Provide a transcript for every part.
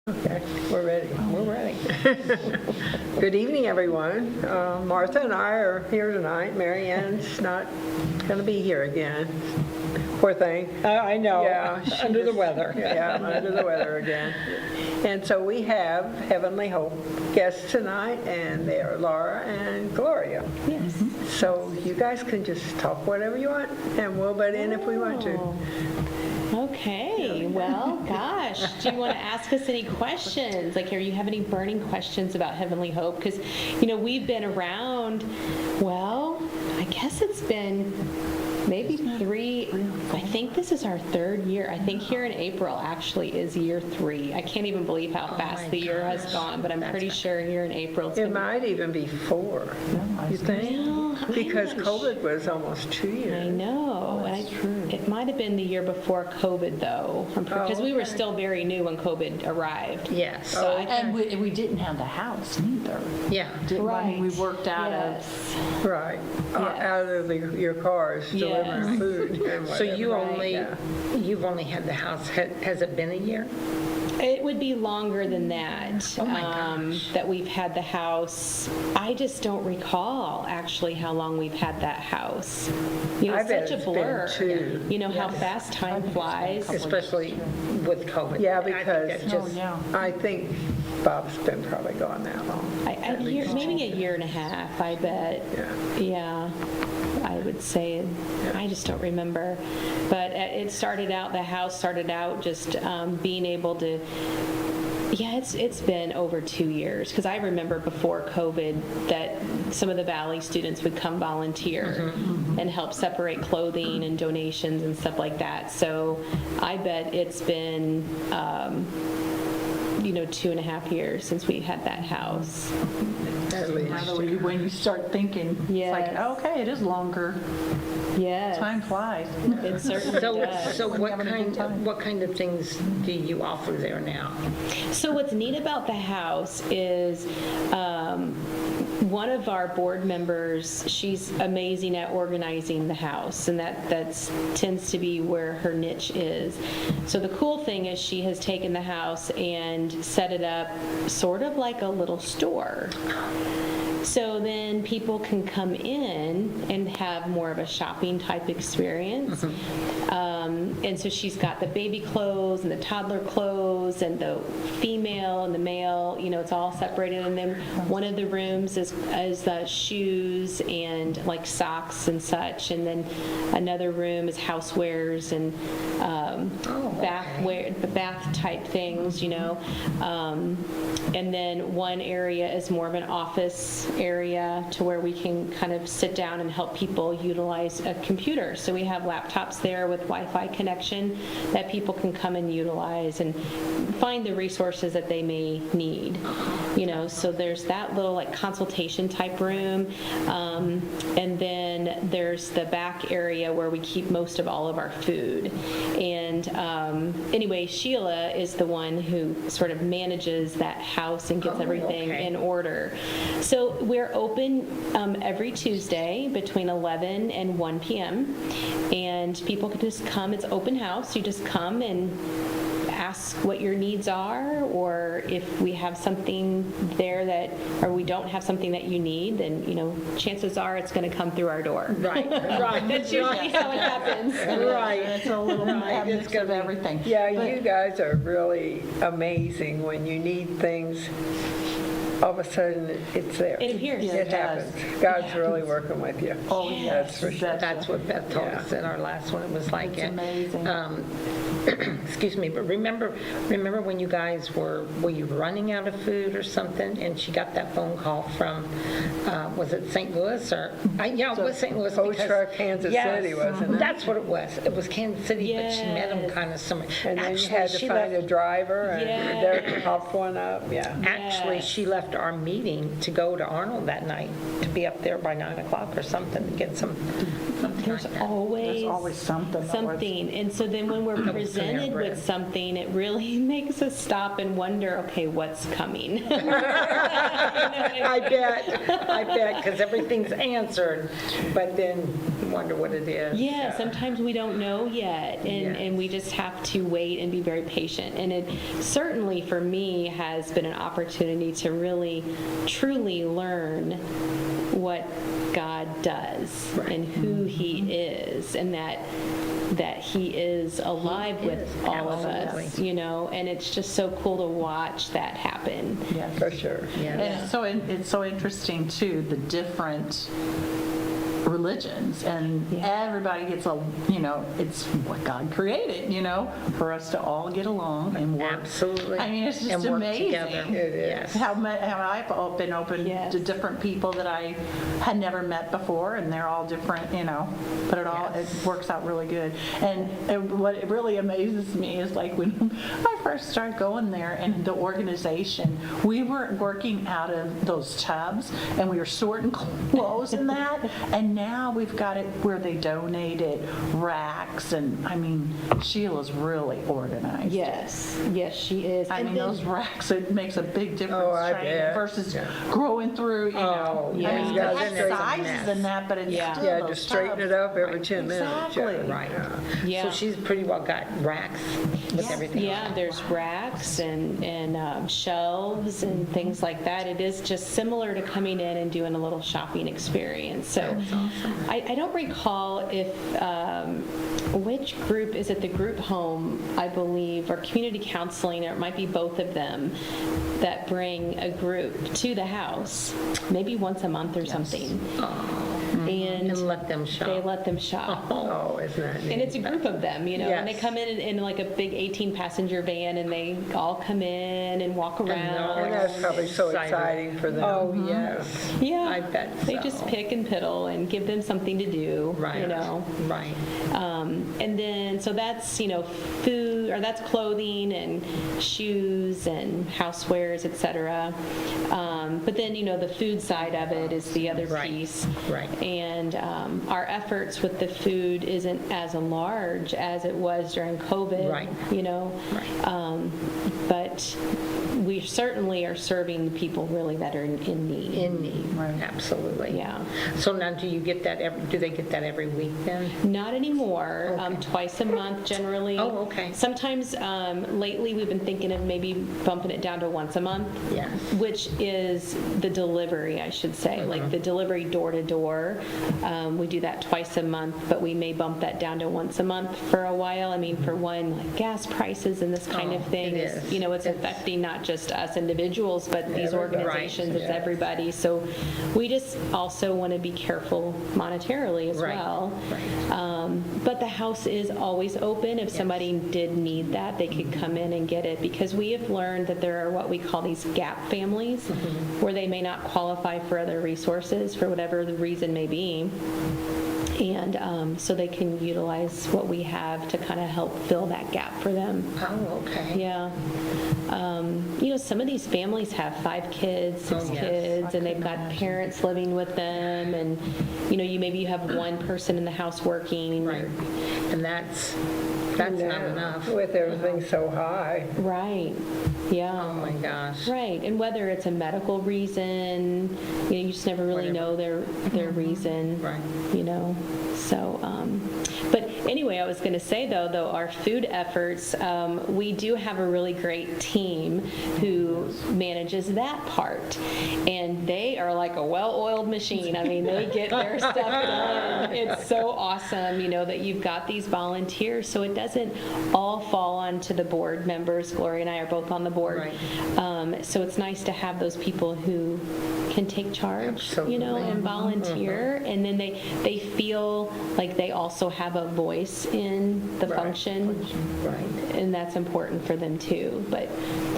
Okay, we're ready. We're ready. Good evening, everyone. Martha and I are here tonight. Mary Ann's not going to be here again. Poor thing. I know, Yeah, she under the just- weather. Yeah, under the weather again. And so we have Heavenly Hope guests tonight, and they are Laura and Gloria. Yes. So you guys can just talk whatever you want, and we'll butt in if we want to. Okay, well, gosh, do you want to ask us any questions? Like, are you have any burning questions about Heavenly Hope? Because, we've been around, well, I guess it's been maybe I think this is our third year. I think here in April actually is year 3. I can't even believe how fast the year has gone, but I'm pretty sure here in April it's It going to might even be 4, you think? Because COVID was almost 2 years. I know. And it might have been the year before COVID, though, because we were still very new when COVID arrived. Yes. So I And we didn't have the house either. Yeah. We worked out of. Right, out of your cars delivering food and So whatever. you've only had the house, has it been a year? It would be longer than that. Oh my gosh. That we've had the house. I just don't recall actually how long we've had that house. I It's bet such a it's been blur. 2. You know how fast time flies. Especially with COVID. Yeah, I think because that's just- I think Bob's been probably gone that long. Maybe a year and a half, I bet. Yeah, I would say. I just don't remember. But the house started out just being able to, it's been over 2 years. Because I remember before COVID that some of the Valley students would come volunteer and help separate clothing and donations and stuff like that. So I bet it's been 2.5 years since we had that house. At least. When you start thinking, it's like, Yes. okay, it is longer. Yes. Time flies. It certainly does. So When you're having a good time. what kind of things do you offer there now? So what's neat about the house is one of our board members, she's amazing at organizing the house, and that tends to be where her niche is. So the cool thing is she has taken the house and set it up sort of like a little store. So then people can come in and have more of a shopping type experience. And so she's got the baby clothes and the toddler clothes and the female and the male, it's all separated. And then one of the rooms is shoes and like socks and such. And then another room is housewares and bath type things, and then one area is more of an office area to where we can kind of sit down and help people utilize a computer. So we have laptops there with Wi-Fi connection that people can come and utilize and find the resources that they may need. So there's that little like consultation type room. And then there's the back area where we keep most of all of our food. And anyway, Sheila is the one who sort of manages that house and gets everything in order. So we're open every Tuesday between 11 and 1 p.m. And people can just come. It's open house. You just come and ask what your needs are, or if we have something there or we don't have something that you need, then, chances are it's going to come through our door. Right. That's usually how it happens. Right. It's a little mix of everything. Yeah, you guys are really amazing when you need things. All of a sudden, it's there. It appears. Yeah. It It does. happens. God's really working with you. Oh, That's yes. for sure. That's what Beth told us in our last one. It was like It's amazing. Excuse me, but remember when you guys were you running out of food or something, and she got that phone call from, was it St. Louis or? It was St. Louis. Food because- truck, Kansas Yes, City, wasn't it? That's what it was. It was Kansas City, but she met them Yes. kind of somewhere. And then you Actually, had to she find a left- driver and Yes. there to hop one up, yeah. Actually, Yes. she left left our meeting to go to Arnold that night, to be up there by 9 o'clock or something, to get something There's like that. always. There's always something that was- Something. And so then when we're Panera presented bread. with something, it really makes us stop and wonder, okay, what's coming? I bet, because everything's answered, but then you wonder what it is. Yeah, sometimes we don't know yet, and we just have to wait and be very patient. And it certainly, for me, has been an opportunity to really, truly learn what God does and who He is, and that He is alive with all of us, Absolutely. you know, and it's just so cool to watch that happen. Yes. For sure. Yeah. And it's so interesting too, the different religions, and everybody gets it's what God created, for us to all get along and work. Absolutely. I mean, it's just And work amazing. together. It is. Yes. How I've been open Yes. to different people that I had never met before, and they're all different, but it works out really good. And what really amazes me is like when I first started going there, and the organization, we were working out of those tubs, and we were sorting clothes and that, and now we've got it where they donated racks, and I mean, Sheila's really organized. Yes, she is. I And mean, then- those racks, it makes a big difference Oh, I trying bet. versus Yeah. growing through, Oh, yeah. I mean, Yeah, it just has straighten sizes in that, but it's Yeah. still Yeah, those just straighten tubs. it up every 10 minutes. Exactly. Right. Yeah. So she's pretty well got racks with everything. Yeah, there's racks and shelves and things like that. It is just similar to coming in and doing a little shopping experience. So I don't recall if, which group, is it the group home, I believe, or community counseling, or it might be both of them, that bring a group to the house, maybe once a month or something. And And let them shop. they let them shop. Oh, isn't that neat? And it's a group of them, and they Yes. come in like a big 18-passenger van, and they all come in and walk And around. that's probably so Excited. exciting for them. Oh, yes. Yeah, I bet they so. just pick and piddle and give them something to do, Right. Right. And then, so that's, food, or that's clothing and shoes and housewares, et cetera. But then, the food side of it is the other Right. piece. Right. And our efforts with the food isn't as large as it was during COVID. Right. But we certainly are serving the people really that are in need. In need. Right. Absolutely. Yeah. So now do you get that, do they get that every week then? Not anymore. Twice a month generally. Oh, okay. Sometimes lately we've been thinking of maybe bumping it down to once a month. Yes. Which is the delivery, I should say, like the delivery door to door. We do that twice a month, but we may bump that down to once a month for a while. I mean, for one, like gas prices and this kind of thing it is, is. it's affecting not just us individuals, but these Everybody. organizations, it's Yes. everybody. So we just also want to be careful monetarily as Right. well. Right. But the house is always open. If somebody did need that, they could come in and get it, because we have learned that there are what we call these gap families, where they may not qualify for other resources for whatever the reason may be. And so they can utilize what we have to kind of help fill that gap for them. Oh, okay. Yeah. Some of these families have 5 kids, 6 Oh, yes. kids, and they've got parents living with them, and, you have one person in the house working. Right. And that's not enough. With everything so high. Right, yeah. Oh, my gosh. Right, and whether it's a medical reason, you just never really know their reason. Right. So, but anyway, I was going to say though our food efforts, we do have a really great team who manages that part, and they are like a well-oiled machine. I mean, they get their stuff done. It's so awesome, that you've got these volunteers, so it doesn't all fall onto the board members. Gloria and I are both on the board. Right. So it's nice to have those people who can take charge, you know, Absolutely. and volunteer. And then they feel like they also have a voice in the function. Right. And that's important for them too. But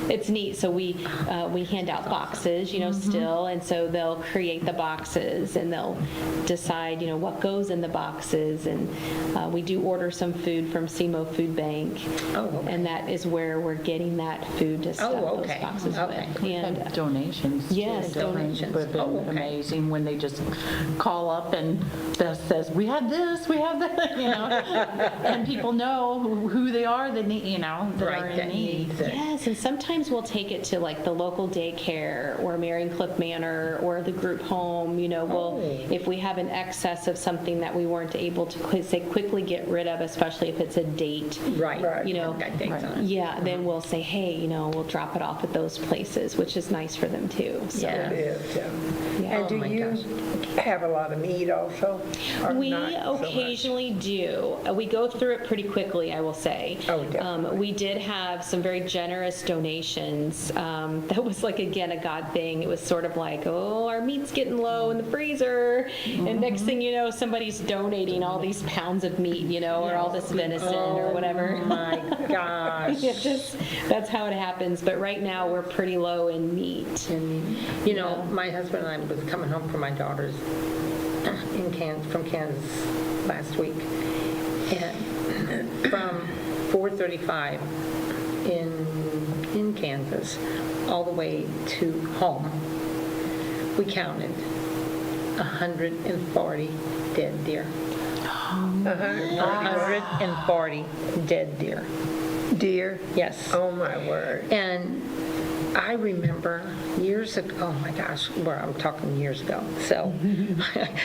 it's neat. So we hand out boxes, you know, still, and so they'll create the boxes and they'll decide, you know, what goes in the boxes. And we do order some food from SEMO Food Bank, Oh, okay. and that is where we're getting that food to stuff Oh, those okay. boxes Okay. with. And And donations. too. Yes, donations. Have been Oh, okay. amazing when they just call up and Beth says, we have this, we have that, you know, and people know who they are that need, you know, that Right, are in that need. needs it. yes, and sometimes we'll take it to like the local daycare or Marion Cliff Manor or the group home, you know, if we have an excess of something that we weren't able to say quickly get rid of, especially if it's a date. Right. You know, Got dates on it. yeah, then we'll say, hey, you know, we'll drop it off at those places, which is nice for them too. So, Yeah. It is, yeah. yeah. And do my you have a lot of meat also? Or We not so much? occasionally do. We go through it pretty quickly, I will say. Oh, definitely. We did have some very generous donations. That was like, again, a God thing. It was sort of like, oh, our meat's getting low in the freezer. And next thing you know, somebody's donating all these pounds of meat, you know, or all this venison or whatever. Oh, my gosh. It just, that's how it happens. But right now, we're pretty low in meat. And, you know, my husband and I was coming home from my daughter's from Kansas last week, and from 4:35 in Kansas all the way to home, we counted 140 dead deer. 140 dead deer. Deer? Yes. Oh, my word. And I remember years ago, oh my gosh, well, I'm talking years ago, so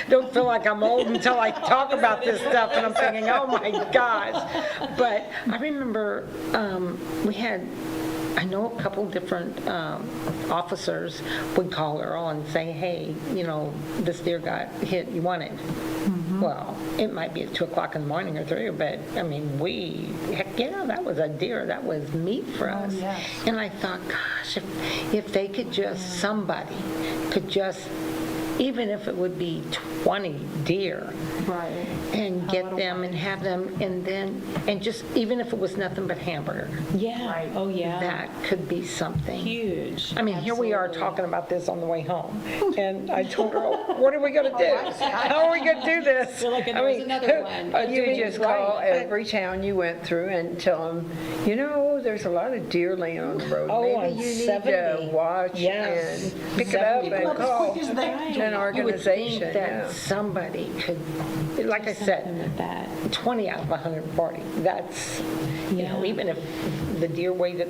don't feel like I'm old until I talk about this stuff, and I'm thinking, oh my gosh. But I remember we had, I know a couple different officers would call her on and say, hey, you know, this deer got hit, you want it? Well, it might be at 2 o'clock in the morning or 3, but I mean, heck yeah, that was a deer, that was meat for us. yes. And I thought, gosh, if they could just, somebody could just, even if it would be 20 deer, Right. and get them and have them, and just, even if it was nothing but hamburger, Yeah. Right. Oh, yeah. that could be something. Huge. I mean, here we are Absolutely. talking about this on the way home, and I told her, oh, what are we going to do? How are we going to do this? Feel like I there was mean, another one. You just call Right. every town you went through and tell them, you know, there's a lot of deer laying on the road. Oh, Maybe on you need 70. to watch Yes. and pick it up 70. and call As quick as they an You would organization. think that Yeah. somebody could, like I Something said, with that. 20 out of 140, that's, you know, Yeah. even if the deer weighed,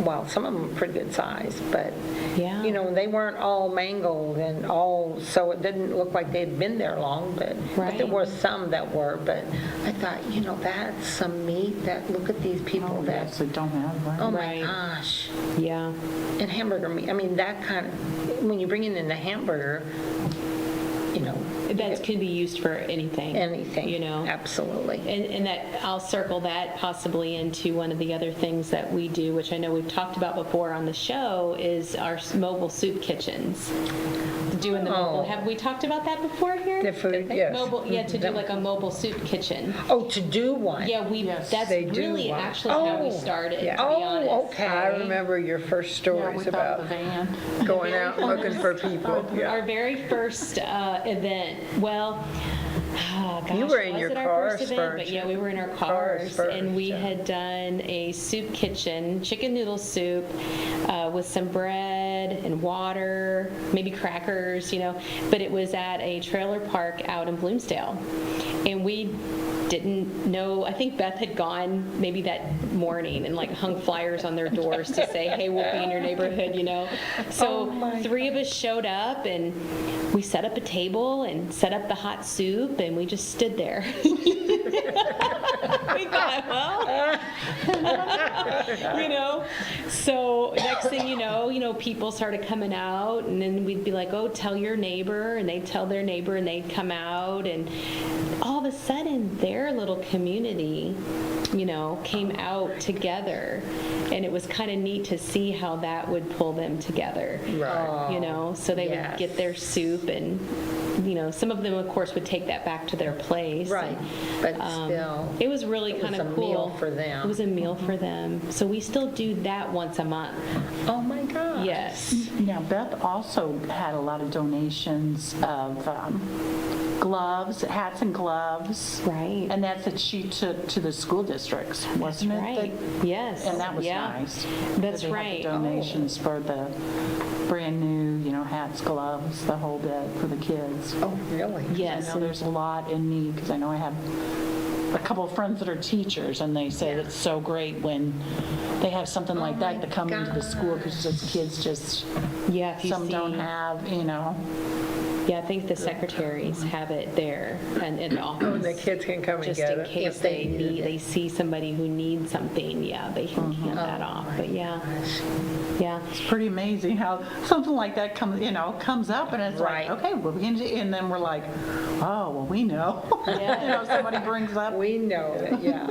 well, some of them are pretty good size, but, Yeah. you know, they weren't all mangled and all, so it didn't look like they'd been there long, but there Right. were some that were, but I thought, you know, that's some meat, that, look at these people Oh, that, yes, they don't have, right? oh my Right. gosh. Yeah. And hamburger meat, I mean, that kind of, when you bring it in the hamburger, you know, That could be used for anything. anything. You know? Absolutely. And that, I'll circle that possibly into one of the other things that we do, which I know we've talked about before on the show, is our mobile soup kitchens. Doing the mobile, Oh. have we talked about that before here? The food, yes. Mobile, yeah, to do like a mobile soup kitchen. Oh, to do one? Yeah, Yes. that's They do really one. actually how we Oh. started, to be Yeah. honest. Oh, okay. I remember your first Yeah, stories without about the van. going out and looking for people. Our Yeah. very first event, well, gosh, You were in was your it our cars first event? first. But yeah, we were in our Cars cars, first, and we yeah. had done a soup kitchen, chicken noodle soup, with some bread and water, maybe crackers, you know, but it was at a trailer park out in Bloomsdale. And we didn't know, I think Beth had gone maybe that morning and like hung flyers on their doors to say, hey, we'll be in your neighborhood, you know. So 3 of us showed up and we set up a table and set up the hot soup and we just stood there. We thought, well, you know, so next thing you know, people started coming out, and then we'd be like, oh, tell your neighbor, and they'd tell their neighbor, and they'd come out, and all of a sudden, their little community, came out together, and it was kind of neat to see how that would pull them together. Right. So they Yes. would get their soup, and some of them, of course, would take that back to their place. Right, but still. It was really it kind was of a cool. meal for them. It was a meal for them. So we still do that once a month. Oh, my gosh. Yes. Now, Beth also had a lot of donations of gloves, hats and gloves. Right. And that's that she took to the school districts, wasn't it? Right. Yes. And that was Yeah. nice. That's They had the right. donations for the brand new, hats, gloves, the whole bit for the kids. Oh, really? Yes. I know there's a lot in need, because I know I have a couple of friends that are teachers, and they say it's so great when they have something like that to come into the school, because those kids just, Yeah, if you some see, don't have, yeah, I think the secretaries have it there and in the office. The kids can come and Just get in it. case If they need it. they see somebody who needs something, yeah, they can hand that off. But yeah. It's pretty amazing how something like that comes up, and it's Right. like, okay, well, we can do, and then we're like, oh, well, we know. Somebody brings up. We know that, yeah.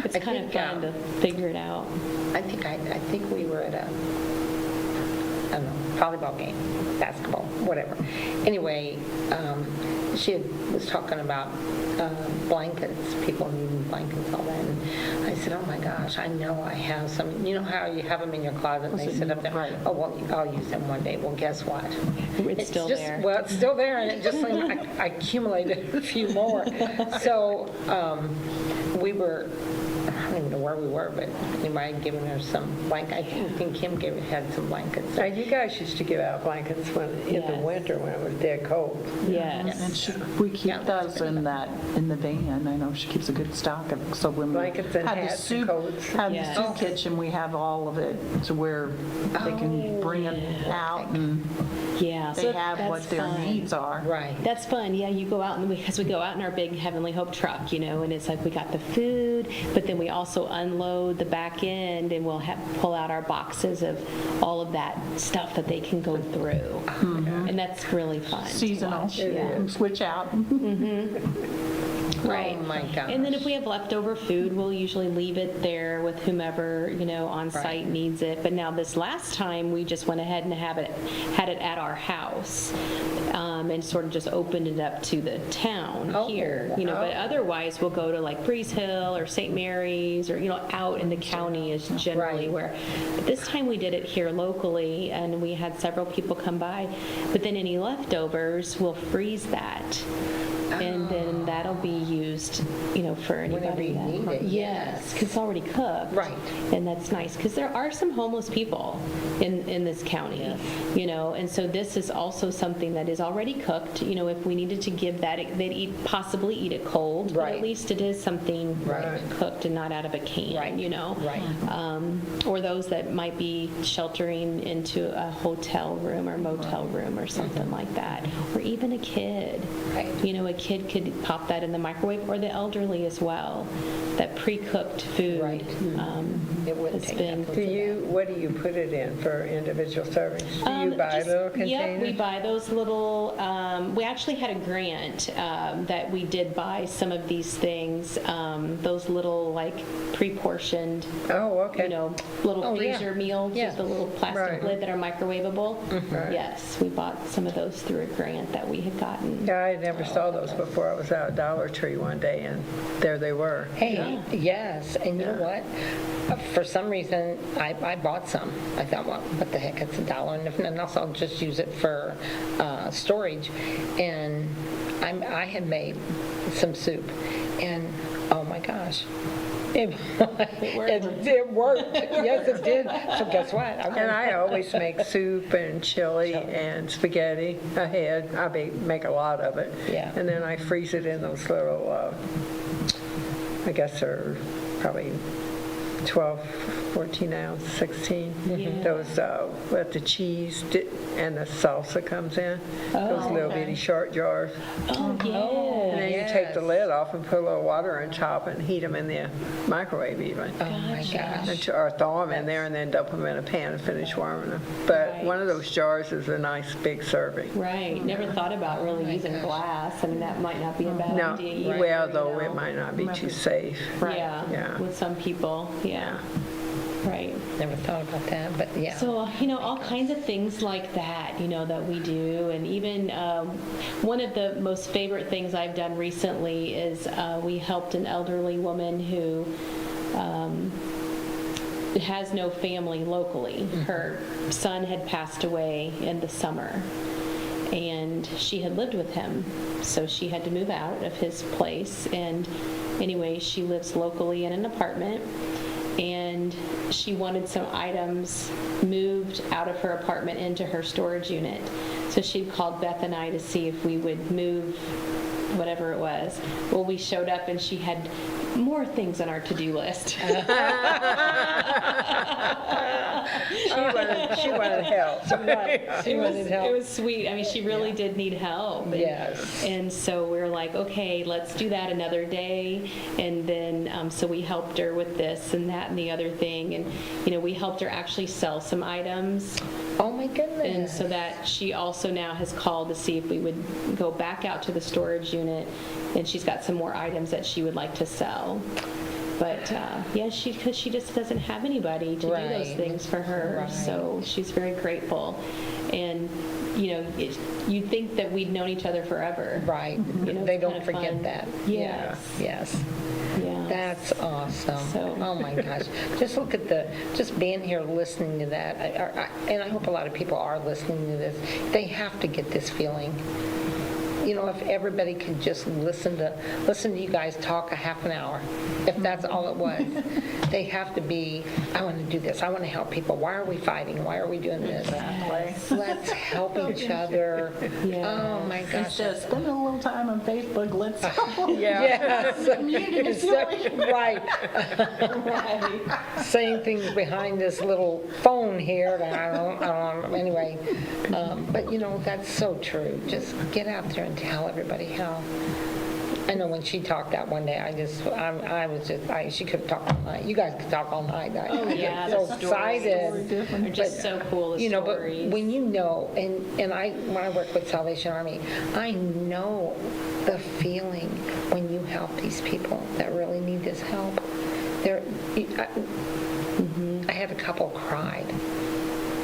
It's I kind of think, fun to figure it out. I think we were at a, I don't know, volleyball game, basketball, whatever. Anyway, she was talking about blankets, people needing blankets, all that. And I said, oh my gosh, I know I have some. You know how you have them in your closet and they sit up there? Right. Oh, well, I'll use them one day. Well, guess what? It's still just, there. Well, it's still there, and it just like I accumulated a few more. So we were, I don't even know where we were, but anybody had given her some blanket. I think Kim had some blankets. Now, you guys used to give out blankets in the Yes. winter when it was dead cold. Yes. And we keep Yeah, that's those in the van. I know she keeps a good stock of, so when we Blankets and have the hats and soup, coats. have the Yes. soup kitchen, we have all of it to where they can bring it out, and Yeah. they so have what that's their fun. needs are. Right. That's fun. Yeah, you go out, and because we go out in our big Heavenly Hope truck, and it's like we got the food, but then we also unload the back end, and we'll pull out our boxes of all of that stuff that they can go through. And that's really fun. to Seasonal, watch. Yeah. and switch out. Right. Oh, my gosh. And then if we have leftover food, we'll usually leave it there with whomever, on site Right. needs it. But now this last time, we just went ahead and had it at our house, and sort of just opened it up to the town Oh, here, But otherwise, we'll go to like Breeze Hill or St. Mary's, or, out in the county is generally Right. where. But this time we did it here locally, and we had several people come by. But then any leftovers, we'll freeze that. And then that'll be used, for anybody. Whenever you that- need it, Yes, because it's already cooked. Right. And that's nice, because there are some homeless people in this county, and so this is also something that is already cooked. If we needed to give that, they'd possibly eat it cold, but Right. at least it is something Right. cooked and not out of a can, Right. Right. Or those that might be sheltering into a hotel room or motel room or something like that, or even a kid. Right. A kid could pop that in the microwave, or the elderly as well. That pre-cooked food. Right. It wouldn't It's take been- that. What do you put it in for individual servings? Do you buy Just- little Yep, containers? we buy those little, we actually had a grant that we did buy some of these things, those little like pre-portioned, Oh, okay. little Oh, yeah. freezer meals Yeah. with the little plastic Right. lid that are microwavable. Right. Yes, we bought some of those through a grant that we had gotten. Yeah, I never saw those before. I was out at Dollar Tree one day, and there they were. Hey, yes, and you know what? For some reason, I bought some. I thought, well, what the heck, it's $1, and if nothing else, I'll just use it for storage. And I had made some soup, and oh my gosh. It worked. Yes, it did. So guess what? And I always make soup and chili and spaghetti ahead. Make a lot of it. Yeah. And then I freeze it in those little, I guess they're probably 12, 14 ounce, 16. Yeah. Those, what the cheese and the salsa comes in. Those little okay. bitty short jars. Oh, And yeah. then you take the lid off and put a little water on top and heat them in the microwave even. Oh, my gosh. Or throw them in there and then dump them in a pan and finish warming them. But Right. one of those jars is a nice big serving. Right, never thought about really using glass. I mean, that might not be a bad No, idea either. well, you though, know. it might not be too safe. Yeah, Yeah. with some people, yeah, right. Never thought about that, but yeah. So, all kinds of things like that, that we do. And even one of the most favorite things I've done recently is we helped an elderly woman who has no family locally. Her son had passed away in the summer, and she had lived with him, so she had to move out of his place. And anyway, she lives locally in an apartment, and she wanted some items moved out of her apartment into her storage unit. So she'd called Beth and I to see if we would move whatever it was. Well, we showed up and she had more things on our to-do list. She wanted help. She wanted help. It was sweet. I mean, she really did need help. And, Yes. And so we were like, okay, let's do that another day. And then, so we helped her with this and that and the other thing. And, we helped her actually sell some items. Oh, my goodness. And so that she also now has called to see if we would go back out to the storage unit. And she's got some more items that she would like to sell. But because she just doesn't have anybody to do those Right. things for her. Right. So she's very grateful. And, you'd think that we'd known each other forever. Right. It's They don't kinda forget fun. that. Yes. Yes. Yeah. That's awesome. So- Oh, my gosh. Just look at just being here listening to that. And I hope a lot of people are listening to this. They have to get this feeling. If everybody could just listen to you guys talk a half an hour, if that's all it was. They have to be, I want to do this. I want to help people. Why are we fighting? Why are we doing this? Let's help each other. Yeah. Oh, my gosh. Instead of spending a little time on Facebook, let's Yes. community feeling. Right. Saying things behind this little phone here that I don't anyway. But that's so true. Just get out there and tell everybody how. I know when she talked that one day, she could have talked all night. You guys could talk all night. Oh, yeah, so the excited. They're just so cool, the But stories. when when I work with Salvation Army, I know the feeling when you help these people that really need this help. I had a couple cried,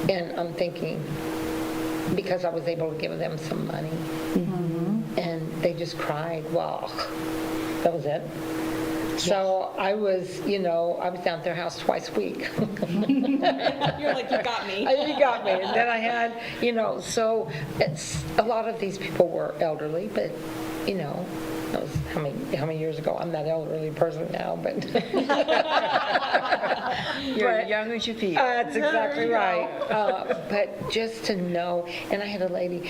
and I'm thinking, because I was able to give them some money, and they just cried. Well, that was it. So I was down at their house twice a week. You're like, you got me. You got me. And then I had, so it's a lot of these people were elderly, but that was how many years ago? I'm that elderly person now, but You're as young as you feel. that's exactly right. But just to know, and I had a lady.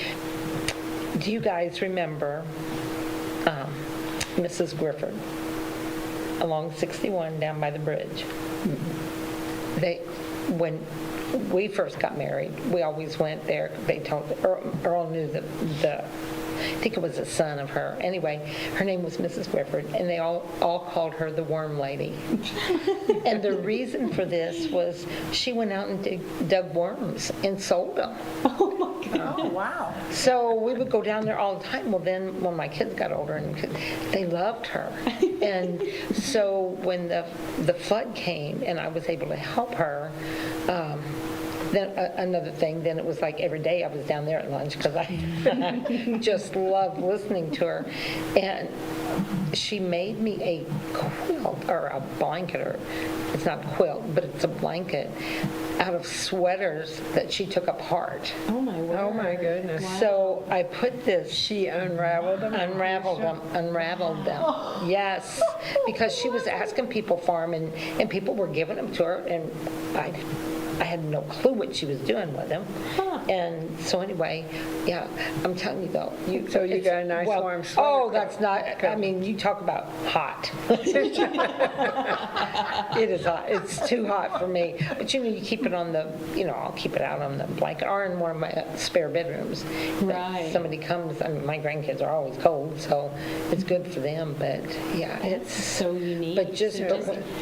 Do you guys remember Mrs. Grifford along 61 down by the bridge? When we first got married, we always went there. They told Earl knew I think it was the son of her. Anyway, her name was Mrs. Grifford, and they all called her the Worm Lady. And the reason for this was she went out and dug worms and sold them. Oh, wow. So we would go down there all the time. Well, then when my kids got older, and they loved her. And so when the flood came and I was able to help her, then another thing, then it was like every day I was down there at lunch because I just loved listening to her. And she made me a quilt or a blanket, or it's not a quilt, but it's a blanket out of sweaters that she took apart. Oh, my word. Oh, my goodness. So I put this, She unraveled them? unraveled them. Yes, because she was asking people for them, and people were giving them to her, and I had no clue what she was doing with them. And so anyway, yeah, I'm telling you though. So you it's- got a nice well, warm sweater. Oh, that's not, I mean, you talk about hot. It is hot. It's too hot for me. But you keep it on the, I'll keep it out on the blanket or in one of my spare bedrooms. Right. Somebody comes, I mean, my grandkids are always cold, so it's good for them, but yeah, it's. So unique. But just-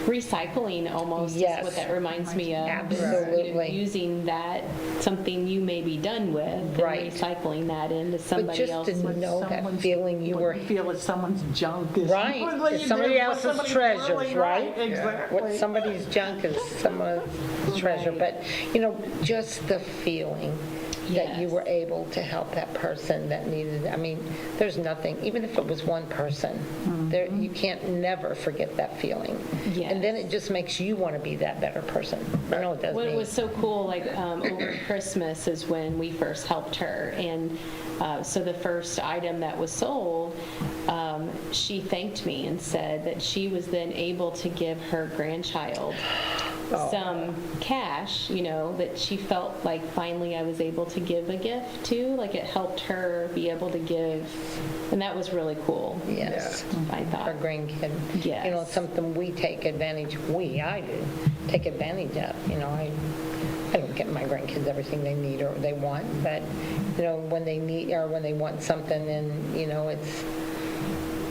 recycling almost is Yes. what that reminds me of. Absolutely. Using that, something you may be done with, and Right. recycling that into But somebody just else's. to know that Someone's- feeling you were, What you feel it's someone's junk is. right, what it's you somebody did, what else's somebody's treasures, really right? Exactly. What somebody's junk is someone's treasure, but, just the feeling that you Yes. were able to help that person that needed, I mean, there's nothing, even if it was one person, there, you can't never forget that feeling. And then Yes. it just makes you want to be that better person. I know it does What me. was so cool, like over Christmas is when we first helped her. And so the first item that was sold, she thanked me and said that she was then able to give her grandchild some cash, that she felt like finally I was able to give a gift to. Like it helped her be able to give. And that was really cool. Yes. I Our thought. grandkid. Yes. Something we take advantage, I do, take advantage of. I don't get my grandkids everything they need or they want, but, when they need, or when they want something and,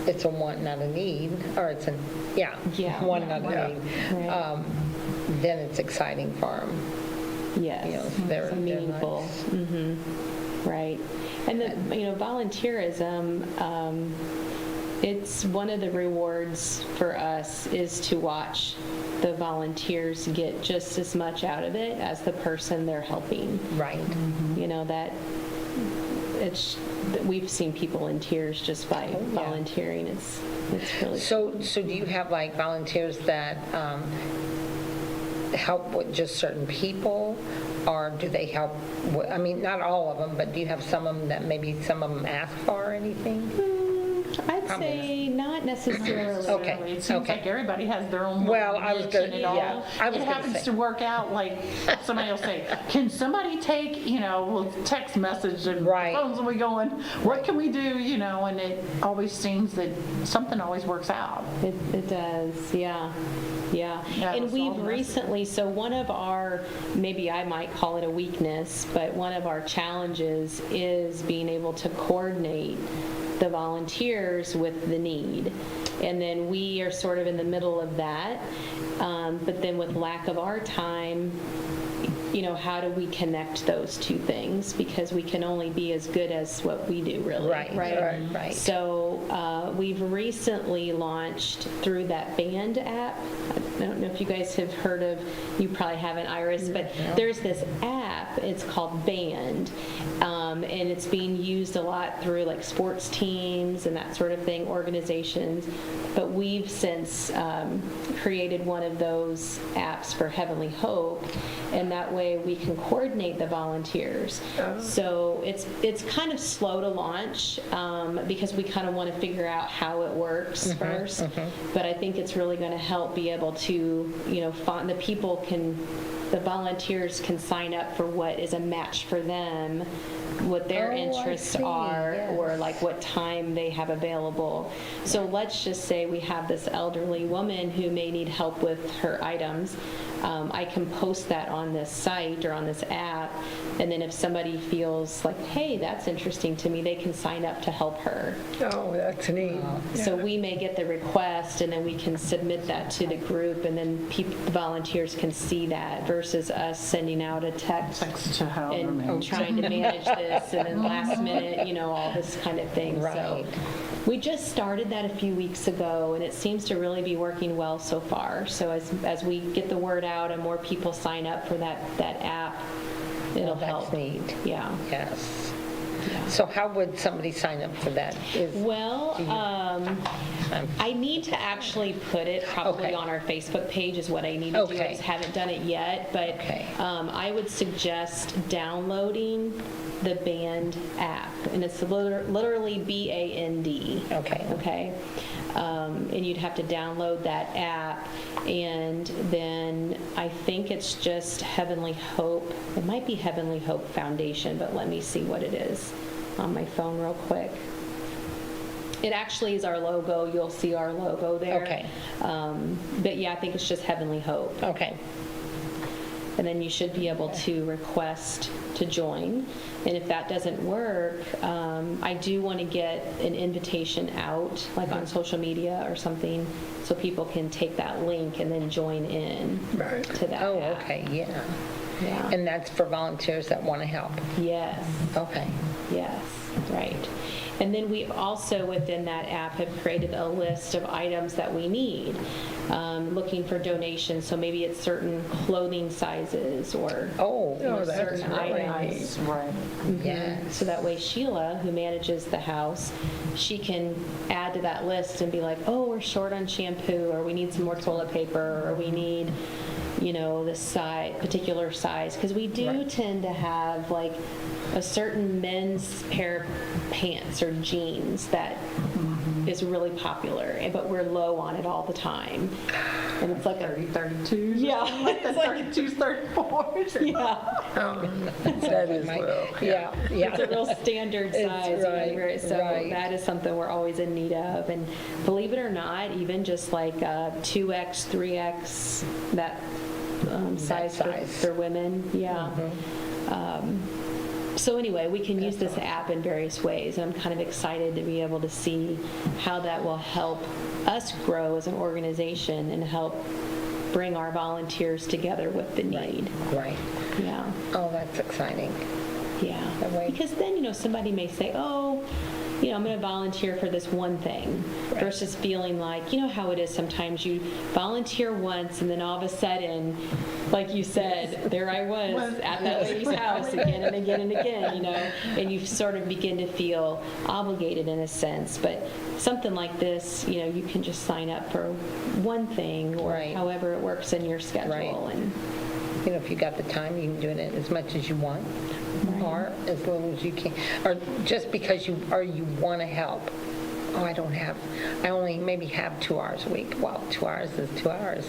it's a want, not a need, or it's a, Yeah. want, not a need. Right. Then it's exciting for them. Yes. They're It's meaningful. nice. Right. And volunteerism, it's one of the rewards for us is to watch the volunteers get just as much out of it as the person they're helping. Right. That we've seen people in tears just by volunteering. It's really So do you have like volunteers that help with just certain people, or do they help, I mean, not all of them, but do you have some of them that maybe some of them ask for anything? I'd say not necessarily. Okay. It seems Okay. like everybody has their own Well, little I was niche gonna- in it all. yeah, I was It gonna happens say. to work out, like, somebody will say, can somebody take, we'll text message and Right. phones will be going, what can we do, and it always seems that something always works out. It does, yeah. Yeah, And it's we've all messy. recently, so one of our, maybe I might call it a weakness, but one of our challenges is being able to coordinate the volunteers with the need. And then we are sort of in the middle of that. But then with lack of our time, how do we connect those two things? Because we can only be as good as what we do, really. Right. So we've recently launched through that Band app. I don't know if you guys have heard of, you probably haven't, Iris, but there's this app, it's called Band. And it's being used a lot through like sports teams and that sort of thing, organizations. But we've since created one of those apps for Heavenly Hope, and that way we can coordinate the volunteers. So it's kind of slow to launch because we kind of want to figure out how it works first. But I think it's really going to help be able to, the volunteers can sign up for what is a match for them, what their Oh, I interests see, are, yes. or like what time they have available. So let's just say we have this elderly woman who may need help with her items. I can post that on this site or on this app, and then if somebody feels like, hey, that's interesting to me, they can sign up to help her. Oh, that's neat. So we may get the request, and then we can submit that to the group, and then the volunteers can see that versus us sending out a text Text to however many. and trying to manage this, and then last minute, all this kind of thing. Right. So we just started that a few weeks ago, and it seems to really be working well so far. So as we get the word out and more people sign up for that app, it'll help. That's neat. Yeah. Yes. Yeah. So how would somebody sign up for that? Well, I need to actually put it probably Okay. on our Facebook page is what I need to do. I Okay. just haven't done it yet, but Okay. I would suggest downloading the Band app, and it's literally BAND. Okay. Okay? And you'd have to download that app, and then I think it's just Heavenly Hope. It might be Heavenly Hope Foundation, but let me see what it is on my phone real quick. It actually is our logo. You'll see our logo there. Okay. But yeah, I think it's just Heavenly Hope. Okay. And then you should be able to request to join. And if that doesn't work, I do want to get an invitation out, like on social media or something, so people can take that link and then join in Right. to that Oh, app. okay, yeah. Yeah. And that's for volunteers that want to help? Yes. Okay. Yes, right. And then we also, within that app, have created a list of items that we need, looking for donations. So maybe it's certain clothing sizes or Oh, that's certain really items. Right. yes. So that way Sheila, who manages the house, she can add to that list and be like, oh, we're short on shampoo, or we need some more toilet paper, or we need, this particular size. Because we do tend to have like a certain men's pair of pants or jeans that is really popular, but we're low on it all the time. And it's like 32s. Yeah. Like the 32s, 34s. yeah. That is low. Yeah, yeah. It's a real standard It's size. right, So right. that is something we're always in need of. And believe it or not, even just like 2X, 3X, that size size. for women. Yeah. So anyway, we can use this app in various ways, and I'm kind of excited to be able to see how that will help us grow as an organization and help bring our volunteers together with the need. Right. Yeah. Oh, that's exciting. Yeah. That way- Because then, somebody may say, oh, I'm going to volunteer for this one thing, versus feeling like, how it is sometimes you volunteer once and then all of a sudden, like you said, there I was at that lady's house again and again and again, and you sort of begin to feel obligated in a sense. But something like this, you can just sign up for one thing or Right. however it works in your schedule. Right. And If you got the time, you can do it as much as you want, or as little as you can, or just because you want to help. Oh, I only maybe have 2 hours a week. Well, 2 hours is 2 hours,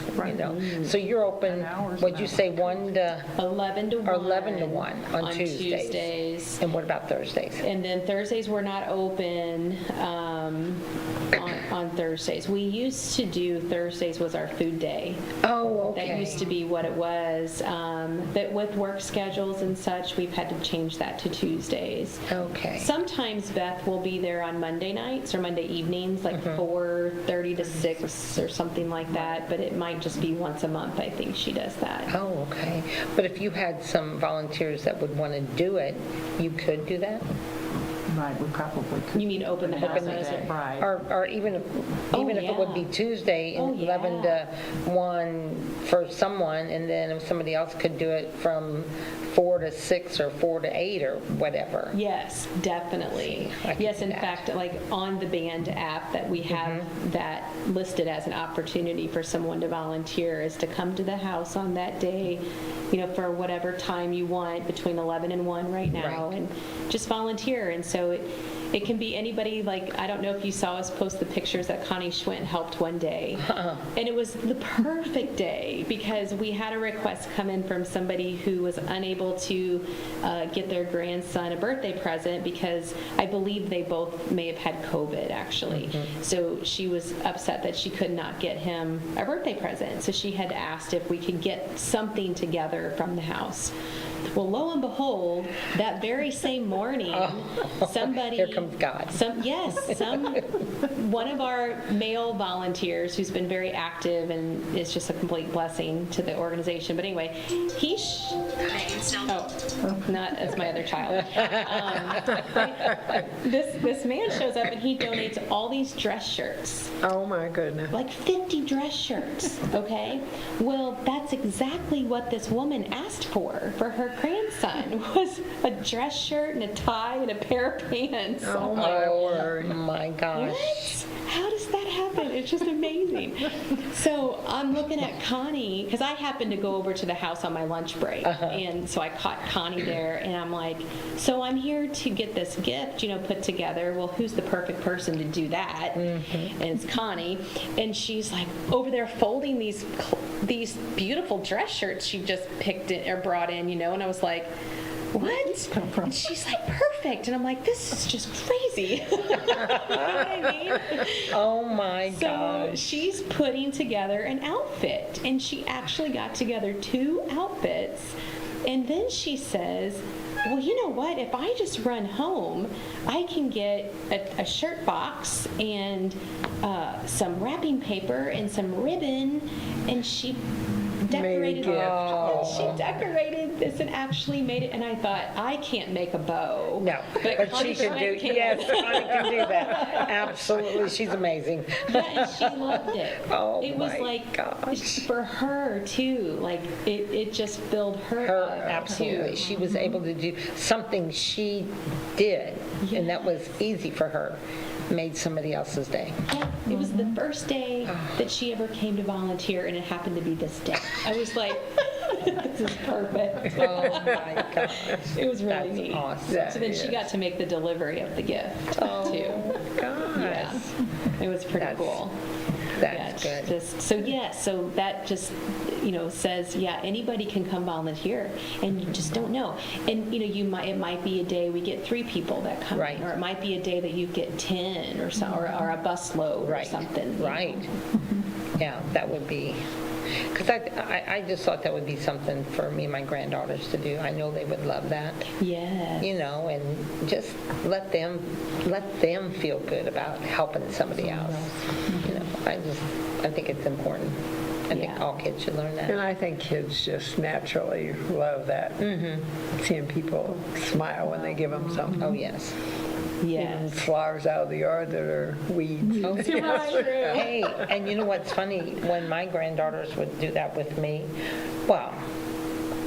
So you're open, An hour's what'd an you hour. say, 1 to, 11 to 1. or 11 to 1 on Tuesdays? Tuesdays. And what about Thursdays? And then Thursdays, we're not open on Thursdays. We used to do Thursdays was our food day. Oh, okay. That used to be what it was. But with work schedules and such, we've had to change that to Tuesdays. Okay. Sometimes Beth will be there on Monday nights or Monday evenings, like 4:30 to 6 or something like that. But it might just be once a month, I think she does that. Oh, okay. But if you had some volunteers that would want to do it, you could do that? Right, we probably could. You mean open the house? Open the day, right. Or even if it would be yeah. Tuesday, Oh, 11 yeah. to 1 for someone, and then if somebody else could do it from 4 to 6 or 4 to 8 or whatever. Yes, definitely. I can Yes, do in that. fact, like on the Band app that we have that listed as an opportunity for someone to volunteer is to come to the house on that day, for whatever time you want, between 11 and 1 right now, Right. and just volunteer. And so it can be anybody. Like, I don't know if you saw us post the pictures that Connie Schwint helped one day. And it was the perfect day because we had a request come in from somebody who was unable to get their grandson a birthday present because I believe they both may have had COVID, actually. So she was upset that she could not get him a birthday present. So she had asked if we could get something together from the house. Well, lo and behold, that very same morning, somebody... Here comes God. One of our male volunteers who's been very active and is just a complete blessing to the organization. But anyway, not as my other child. This man shows up and he donates all these dress shirts. Oh, my goodness. Like 50 dress shirts, okay? Well, that's exactly what this woman asked for her grandson, was a dress shirt and a tie and a pair of pants. Oh, my word. My gosh. What? How does that happen? happen. It's just amazing. So I'm looking at Connie, because I happened to go over to the house on my lunch break. And so I caught Connie there, and I'm like, so I'm here to get this gift, put together. Well, who's the perfect person to do that? And it's Connie. And she's like over there folding these beautiful dress shirts she just picked in, or brought in, and I was like, what? And she's like, perfect. And I'm like, this is just crazy. You know what I mean? Oh my So gosh. she's putting together an outfit, and she actually got together 2 outfits. And then she says, well, you know what? If I just run home, I can get a shirt box and some wrapping paper and some ribbon. And she decorated gift. and she decorated this and actually made it. And I thought, I can't make a bow. No, but she can do, yes, Connie can do that. Absolutely, she's amazing. Yeah, and she loved it. Oh, it was my like gosh. for her too. Like it just filled her up Absolutely. too. She was able to do something she did, and that was easy for her, made somebody else's day. Yeah, it was the first day that she ever came to volunteer, and it happened to be this day. I was like, this is perfect. Oh my gosh. It was really That's neat. awesome. That So then she is. got to make the delivery of the gift too. Gosh. Yeah, it was pretty That's cool. That's Yeah, good. so that just, says, anybody can come volunteer, and you just don't know. And, it might be a day we get 3 people that come Right. in, or it might be a day that you get 10 or so, or a bus load or Right. something. Right. Yeah, that would be, because I just thought that would be something for me and my granddaughters to do. I know they would love that. Yes. And just let them feel good about helping somebody else. I think it's important. I think Yeah. all kids should learn that. And I think kids just naturally love that. Seeing people smile when they give them something. Oh, yes. Yes. Flowers out of the yard that are weeds. Oh, You're right. Hey, and you know what's funny? When my granddaughters would do that with me, well,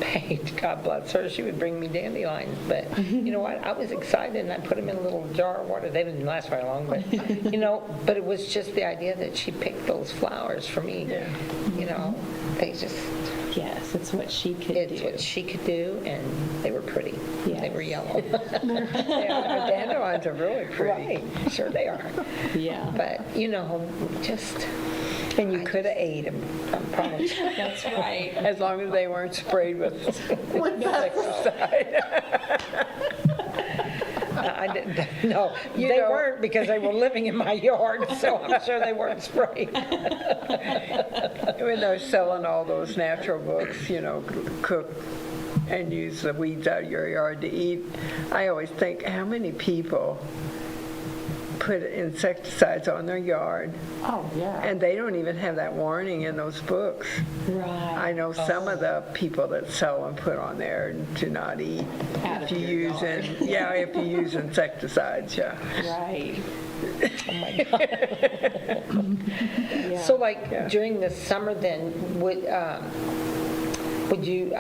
Paige, God bless her, she would bring me dandelions. But you know what? I was excited, and I put them in a little jar of water. They didn't last very long, but but it was just the idea that she picked those flowers for me. Yeah. They just, Yes, it's what she could it's do. what she could do, and they were pretty. Yes. They were yellow. Yeah, dandelions are really pretty. Right, sure they are. Yeah. But, just, And you could have ate them, I'm probably, That's right. as long as they weren't sprayed with insecticide. I didn't, no, You they know- weren't because they were living in my yard, so I'm sure they weren't sprayed. When they're selling all those natural books, cook and use the weeds out of your yard to eat, I always think, how many people put insecticides on their yard, Oh, yeah. and they don't even have that warning in those books. Right. I know some of the people that sell them put on there, do not eat Out if of you your use yard. if you use insecticides, yeah. Right. Oh my God. Yeah. So during the summer then, would you,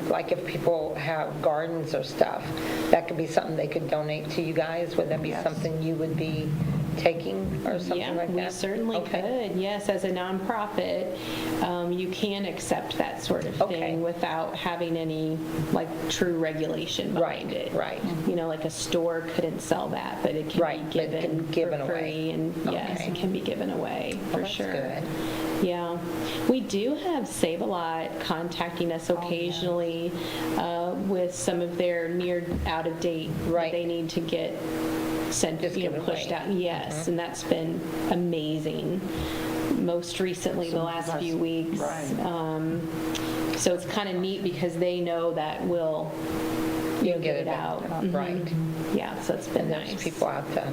like if people have gardens or stuff, that could be something they could donate to you guys? Would that be something you would be taking or something like that? We certainly Okay. could. Yes, as a nonprofit, you can accept that sort of Okay. thing without having any true regulation behind Right, it. right. Like a store couldn't sell that, but it can Right, be but it can given be given for away. free, and yes, Okay. it can be given away for That's sure. good. Yeah, we do have Save-A-Lot contacting us occasionally with some of their near out of date Right. that they need to get sent, Just given pushed away. out. Yes, and that's been amazing. Most recently, the last few weeks. Right. So it's kind of neat because they know that we'll You'll get it out. Right. Yeah, so it's been And there's nice. people out there.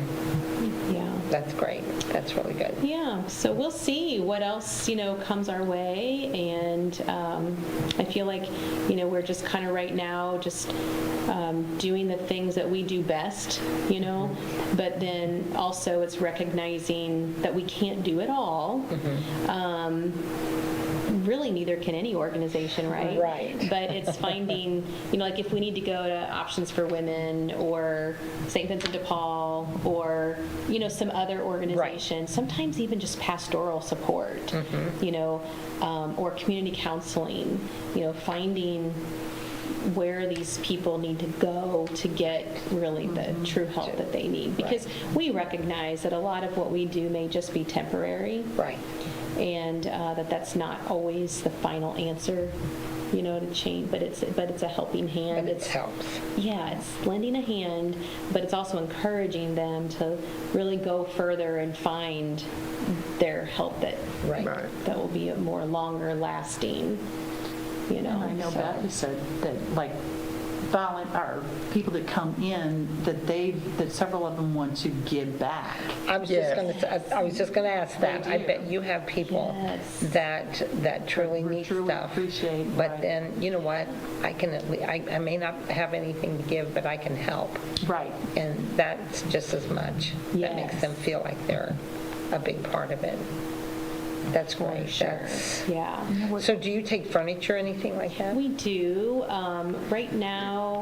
Yeah. That's great. That's really good. Yeah, so we'll see what else, comes our way, and I feel like, we're just kind of right now just doing the things that we do best, but then also it's recognizing that we can't do it all. really neither can any organization, right? Right. But it's finding, like if we need to go to Options for Women or St. Vincent de Paul or, some other organization, sometimes even just pastoral support, or community counseling, finding where these people need to go to get really the true help that they need. Because we recognize that a lot of what we do may just be temporary. Right. And that's not always the final answer, to change, but it's a helping hand. But it helps. Yeah, it's lending a hand, but it's also encouraging them to really go further and find their help that will be a more longer lasting, And I know so. Beth has said that, like, or people that come in, that several of them want to give back. I was just going to ask that. I bet you have people that truly need stuff. Appreciate, but right. then, you know what? I may not have anything to give, but I can help. Right. And that's just as much. That makes Yes. them feel like they're a big part of it. That's great. Yeah. So do you take furniture or anything like that? We do. Right now,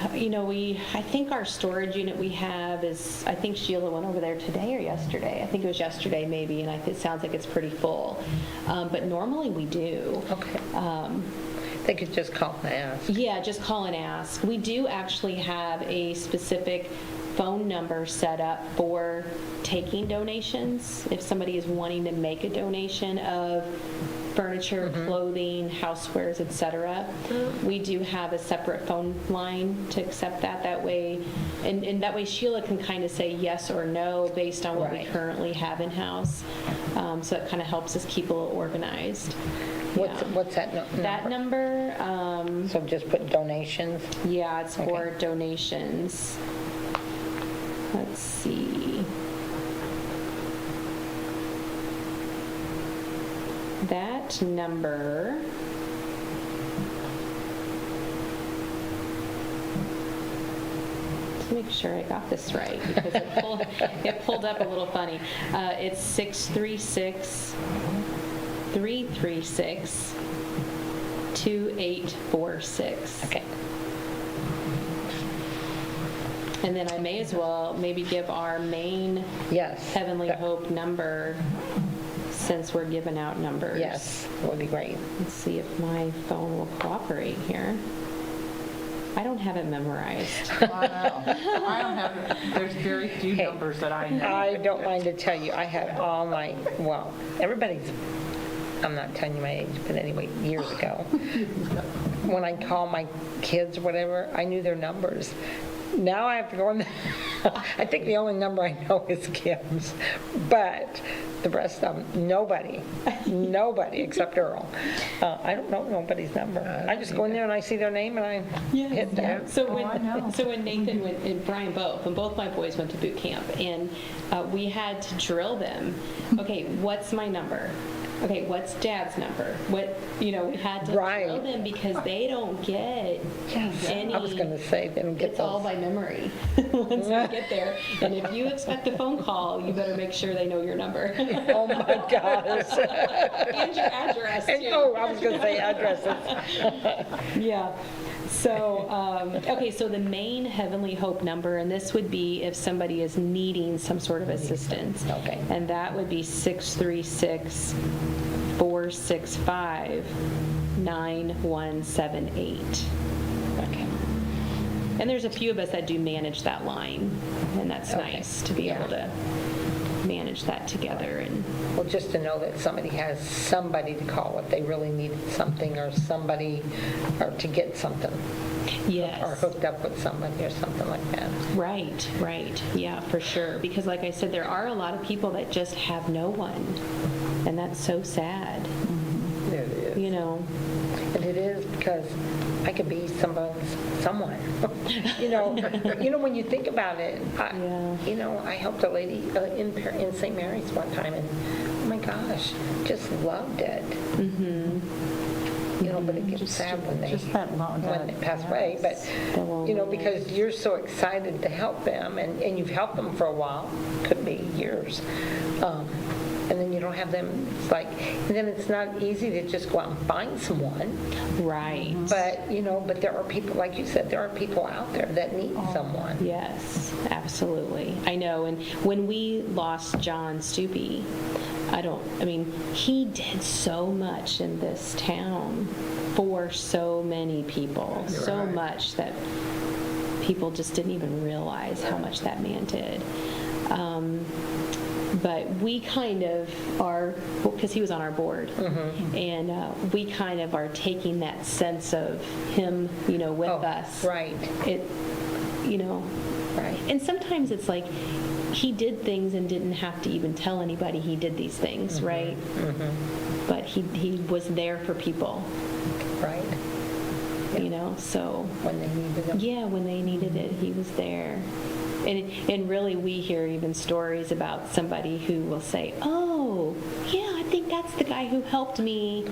I think our storage unit we have is, I think Sheila went over there today or yesterday. I think it was yesterday maybe, and it sounds like it's pretty full. But normally we do. Okay. They could just call and ask. Yeah, just call and ask. We do actually have a specific phone number set up for taking donations. If somebody is wanting to make a donation of furniture, clothing, housewares, etc., we do have a separate phone line to accept that way. And that way Sheila can kind of say yes or no based on what we currently have in-house. So it kind of helps us keep a little organized. What's that number? That number, So just put donations? yeah, it's for donations. Let's see. That number, to make sure I got this right, because it pulled up a little funny. It's 636-336-2846. Okay. And then I may as well maybe give our main Yes. Heavenly Hope number, since we're giving out numbers. Yes, that would be great. Let's see if my phone will cooperate here. I don't have it memorized. I know. I don't have, there's very few numbers that I know. I don't mind to tell you, I had all my, well, everybody's, I'm not telling you my age, but anyway, years ago, when I call my kids or whatever, I knew their numbers. Now I have to go in, I think the only number I know is Kim's, but the rest of them, nobody except Earl. I don't know nobody's number. I just go in there and I see their name and I hit that. So I know. when Nathan went, and Brian both, when both my boys went to boot camp, and we had to drill them. Okay, what's my number? Okay, what's Dad's number? We had to drill them because they don't get any. I was going to say, they don't get It's all those. by memory once we get there. And if you expect a phone call, you better make sure they know your number. Oh my gosh. And your address, too. I was going to say addresses. Yeah. So, okay, so the main Heavenly Hope number, and this would be if somebody is needing some sort of assistance. Okay. And that would be 636-465-9178. Okay. And there's a few of us that do manage that line, and that's nice to be able to manage that together. And Well, just to know that somebody has somebody to call if they really needed something, or somebody, or to get something, or yes. hooked up with somebody or something like that. Right, yeah, for sure. Because like I said, there are a lot of people that just have no one, and that's so sad, It is. And it is, because I could be someone. When you think about it, I helped a lady in St. Mary's one time, and oh my gosh, just loved it. But it gets sad when they pass away. But because you're so excited to help them, and you've helped them for a while, could be years. and then you don't have them, it's like, and then it's not easy to just go out and find someone. Right. But, but there are people, like you said, there are people out there that need someone. Yes, absolutely. I know. And when we lost John Stupi, he did so much in this town for so many people, so much that people just didn't even realize how much that man did. But we kind of are, because he was on our board, and we kind of are taking that sense of him, with us. Right. Right. And sometimes it's like he did things and didn't have to even tell anybody he did these things, right? But he was there for people. Right. So When they needed them. yeah, when they needed it, he was there. And really, we hear even stories about somebody who will say, "Oh, yeah, I think that's the guy who helped me,"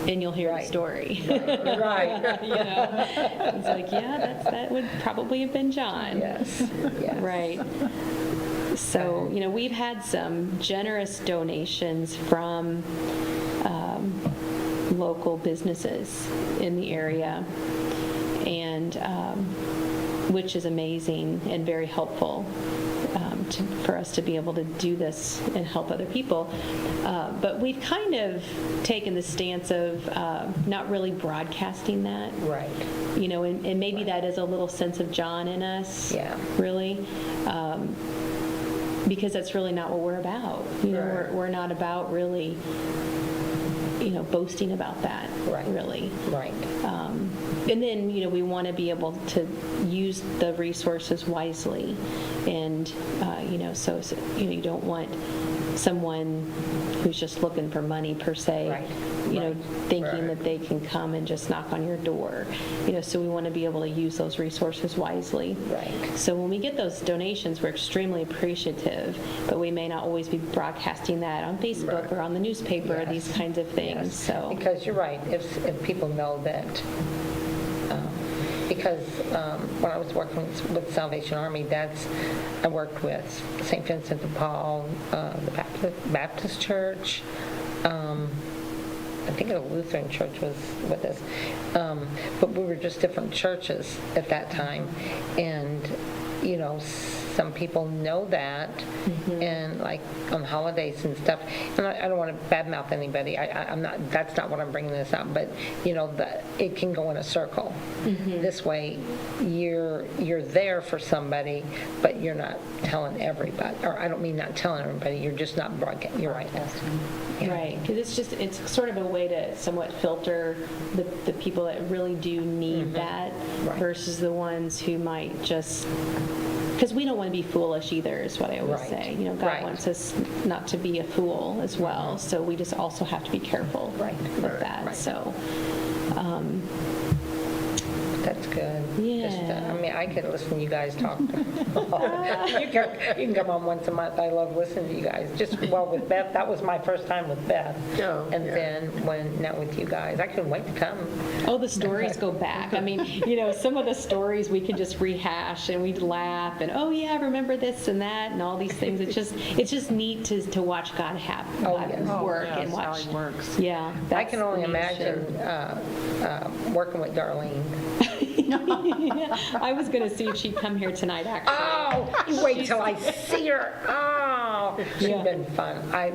and you'll hear the story. Right. It's like, yeah, that would probably have been John. Yes. Right. So, we've had some generous donations from local businesses in the area, and which is amazing and very helpful for us to be able to do this and help other people. But we've kind of taken the stance of not really broadcasting that. Right. And maybe that is a little sense of John in us. Yeah. Really. Because that's really not what we're about. Right. We're not about really, boasting about that. Right. Really. Right. And then, we want to be able to use the resources wisely. And, so you don't want someone who's just looking for money per se, Right. Thinking Right. that they can come and just knock on your door. So we want to be able to use those resources wisely. Right. So when we get those donations, we're extremely appreciative, but we may not always be broadcasting that on Facebook or on the newspaper, Yes. these kinds of things. Yes. So Because you're right, if people know that, because when I was working with Salvation Army, I worked with St. Vincent de Paul, the Baptist Church, I think a Lutheran church was with us, but we were just different churches at that time, and some people know that, and like on holidays and stuff, and I don't want to badmouth anybody. I'm not. That's not what I'm bringing this up. But it can go in a circle. This way, you're there for somebody, but you're not telling everybody. Or I don't mean not telling everybody. You're just not broadcasting. You're right. Yeah. Right, because it's sort of a way to somewhat filter the people that really do need that Right. versus the ones who might just, because we don't want to be foolish either, is what I always Right. say. God Right. wants us not to be a fool as well, so we just also have to be careful Right. with that. Right. So, That's good. Yeah. Just, I could listen to you guys talk. You can come on once a month. I love listening to you guys. With Beth, that was my first time with Beth. Oh, And yeah. then now with you guys. I couldn't wait to come. oh, the stories go back. I mean, some of the stories we can just rehash and we'd laugh and, oh yeah, I remember this and that and all these things. It's just neat to watch God have yes. work Oh, yeah, and that's how watch. he works. Yeah. I that's can only the nature. imagine working with Darlene. I was going to see if she'd come here tonight, actually. Oh, you wait till I see her. Oh, she's Yeah. been fun. I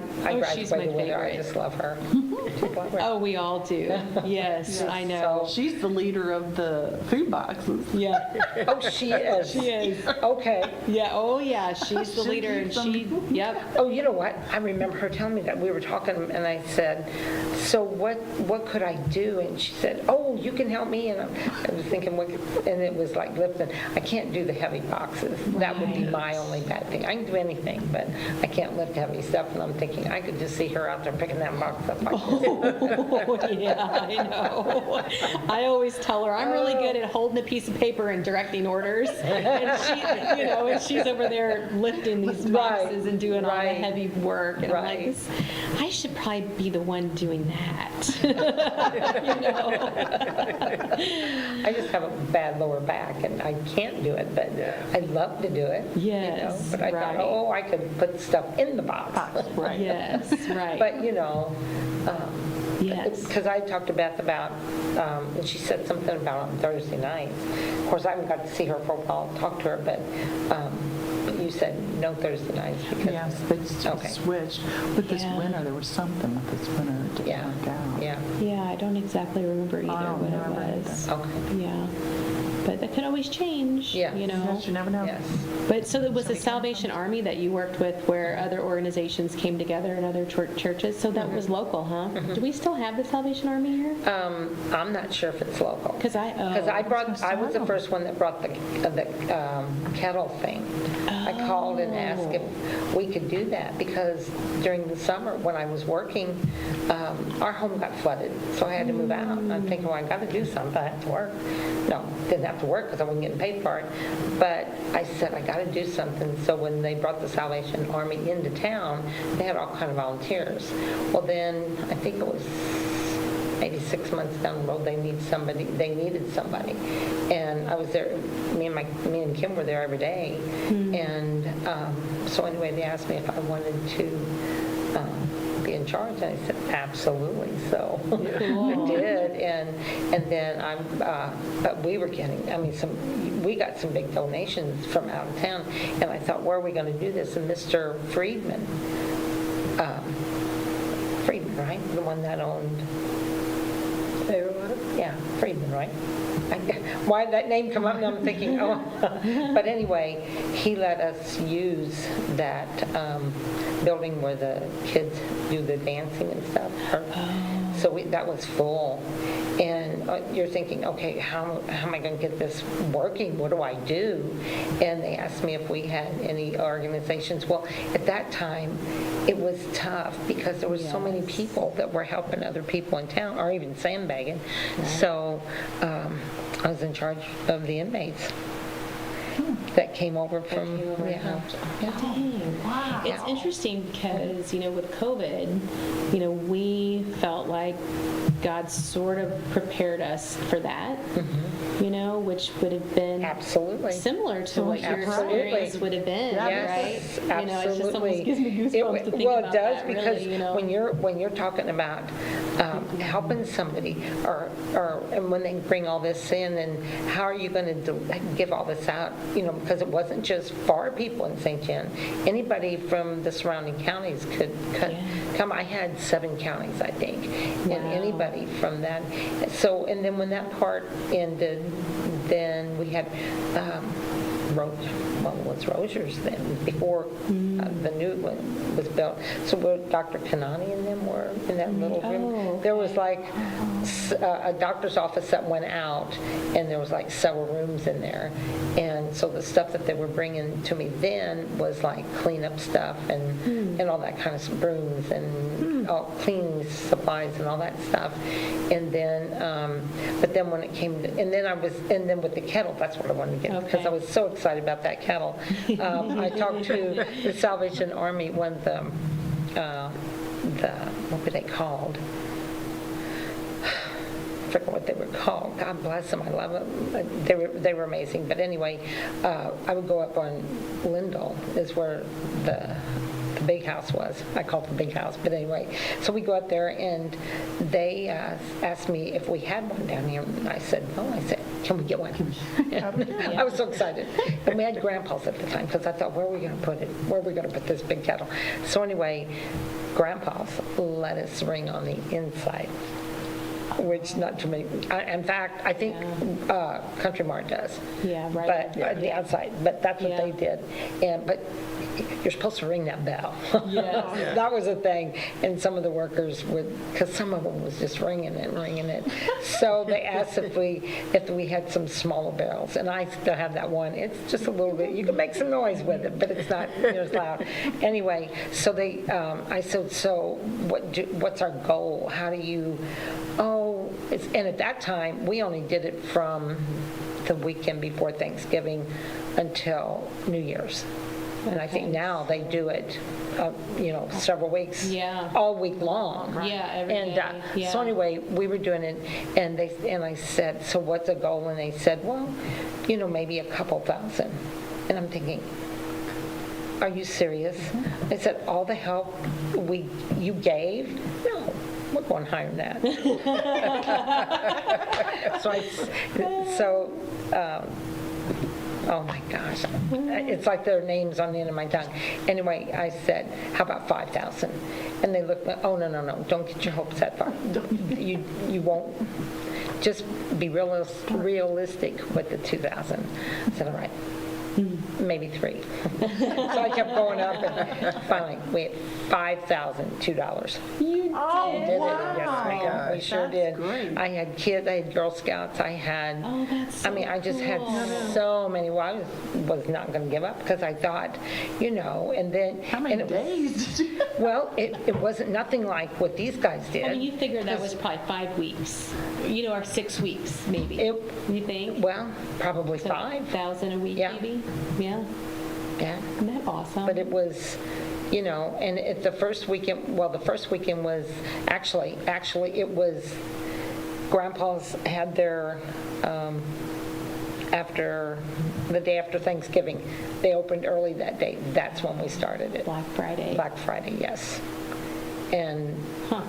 she's my graduated with her. I favorite. just love her. She's like, Oh, we all do. Yes, I know. She's the leader of the food boxes. Yeah. oh, she is. She is. Okay. Yeah. Oh, yeah. She's the She leader, and keeps she. Yep. Oh, you know what? I remember her telling me that. We were talking, and I said, so what could I do? And she said, oh, you can help me. And I was thinking, and it was like lifting. I can't do the heavy boxes. That would be my only bad thing. I can do anything, but I can't lift heavy stuff. And I'm thinking, I could just see her out there picking that box up like this. Oh, yeah, I know. I always tell her I'm really good at holding a piece of paper and directing orders, and she's over there lifting these boxes and doing all the Right. heavy work, and I'm like, Right. I should probably be the one doing that. I just have a bad lower back, and I can't do it, but I'd love to do it. Yes, But I right. thought, I could put stuff stuff in the box. Right. Yes, right. But, you know, Yes. because I talked to Beth about, and she said something about on Thursday nights. Of course, I haven't got to see her for a while, talk to her, but you said no Thursday nights because. Yes, they just Okay. switched. With this Yeah. winter, there was something with this winter that didn't Yeah, work out. yeah, Yeah, I don't exactly remember either don't what remember it was. okay, Yeah. But that could always change, Yeah. you know. Yes, you never know. yes. But so it was the Salvation Army that you worked with where other organizations came together and other churches? So that was local, huh? Do we still have the Salvation Army here? I'm not sure if it's local. Because I I was the first one that brought the kettle thing. I called and asked if we could do that because during the summer when I was working, our home got flooded, so I had to move out. And I'm thinking, well, I got to do something. I have to work. No, didn't have to work because I wasn't getting paid for it. But I said, I got to do something. So when they brought the Salvation Army into town, they had all kind of volunteers. Well, then I think it was maybe 6 months down the road, they needed somebody. And I was there, me and Kim were there every day. And so anyway, they asked me if I wanted to be in charge, and I said, absolutely. So I did, and then but we were getting, we got some big donations from out of town, and I thought, where are we going to do this? And Mr. Friedman, right? The one that owned yeah, Friedman, right? Why did that name come up? And I'm thinking, oh. But anyway, he let us use that building where the kids do the dancing and stuff. So that was full. And you're thinking, okay, how am I going to get this working? What do I do? And they asked me if we had any organizations. Well, at that time, it was tough because there were so many people that were helping other people in town, or even sandbagging. So I was in charge of the inmates that came over from, yeah. Dang. Wow. It's interesting because, with COVID, we felt like God sort of prepared us for that, which would have been Absolutely. similar to what your Absolutely. experience would have been, Yes, right? absolutely. It just almost gives me goosebumps to think Well, about it does that, because really, when you're talking about helping somebody, and when they bring all this in, and how are you going to give all this out? Because it wasn't just for our people in St. John. Anybody from the surrounding counties could come. I had 7 counties, I think, and anybody from that. So, and then when that part ended, then we had Rogers then, before the new one was built. So Dr. Kanani and them were in that little room. There was like a doctor's office that went out, and there was like several rooms in there. And so the stuff that they were bringing to me then was like cleanup stuff and all that kind of brooms and all cleaning supplies and all that stuff. And then, but then when it came to, and then with the kettle, that's what I wanted to get, because I was so excited about that kettle. I talked to the Salvation Army, one of what were they called? I forget what they were called. God bless them. I love them. They were amazing. But anyway, I would go up on Lindell, is where the big house was. I call it the big house, but anyway. So we go up there, and they asked me if we had one down here. And I said, no. I said, can we get one? I was so excited. And we had Grandpa's at the time, because I thought, where are we going to put it? Where are we going to put this big kettle? So anyway, Grandpa's let us ring on the inside, which not too many. In fact, I think Country Mart does. Yeah, right. But the outside. But that's what they did. But you're supposed to ring that bell. Yes. That was a thing. And some of the workers would, because some of them was just ringing it. So they asked if we had some smaller barrels. And I still have that one. It's just a little bit. You can make some noise with it, but it's not as loud. Anyway, so I said, so what's our goal? How do you? And at that time, we only did it from the weekend before Thanksgiving until New Year's. And I think now they do it, several weeks, all week long. Yeah, every day. So anyway, we were doing it, and I said, so what's the goal? And they said, well, maybe a couple thousand. And I'm thinking, are you serious? I said, all the help you gave? No, we're going higher than that. Oh my gosh, it's like their names on the end of my tongue. Anyway, I said, how about 5,000? And they looked, oh, no, don't get your hopes that far. You won't. Just be realistic with the 2,000. I said, all right, maybe 3. So I kept going up, and finally, we had $5,002. Oh, We did it. wow. Yes, ma'am. We sure That's did. great. I had kids, I had Girl Scouts, I had, Oh, that's I mean, I just had so many. Well, I was not going to give up because I thought, and then. How many and it was- days did you? Well, it wasn't nothing like what these guys did. I mean, you figure that was probably 5 weeks, or 6 weeks, maybe. It- You think? Well, probably So 5. 1,000 a week, Yeah. maybe? Yeah. Yeah. Isn't that awesome? But it was, and the first weekend was actually it was, Grandpa's had their, the day after Thanksgiving, they opened early that day. That's when we started it. Black Friday. Black Friday, yes. And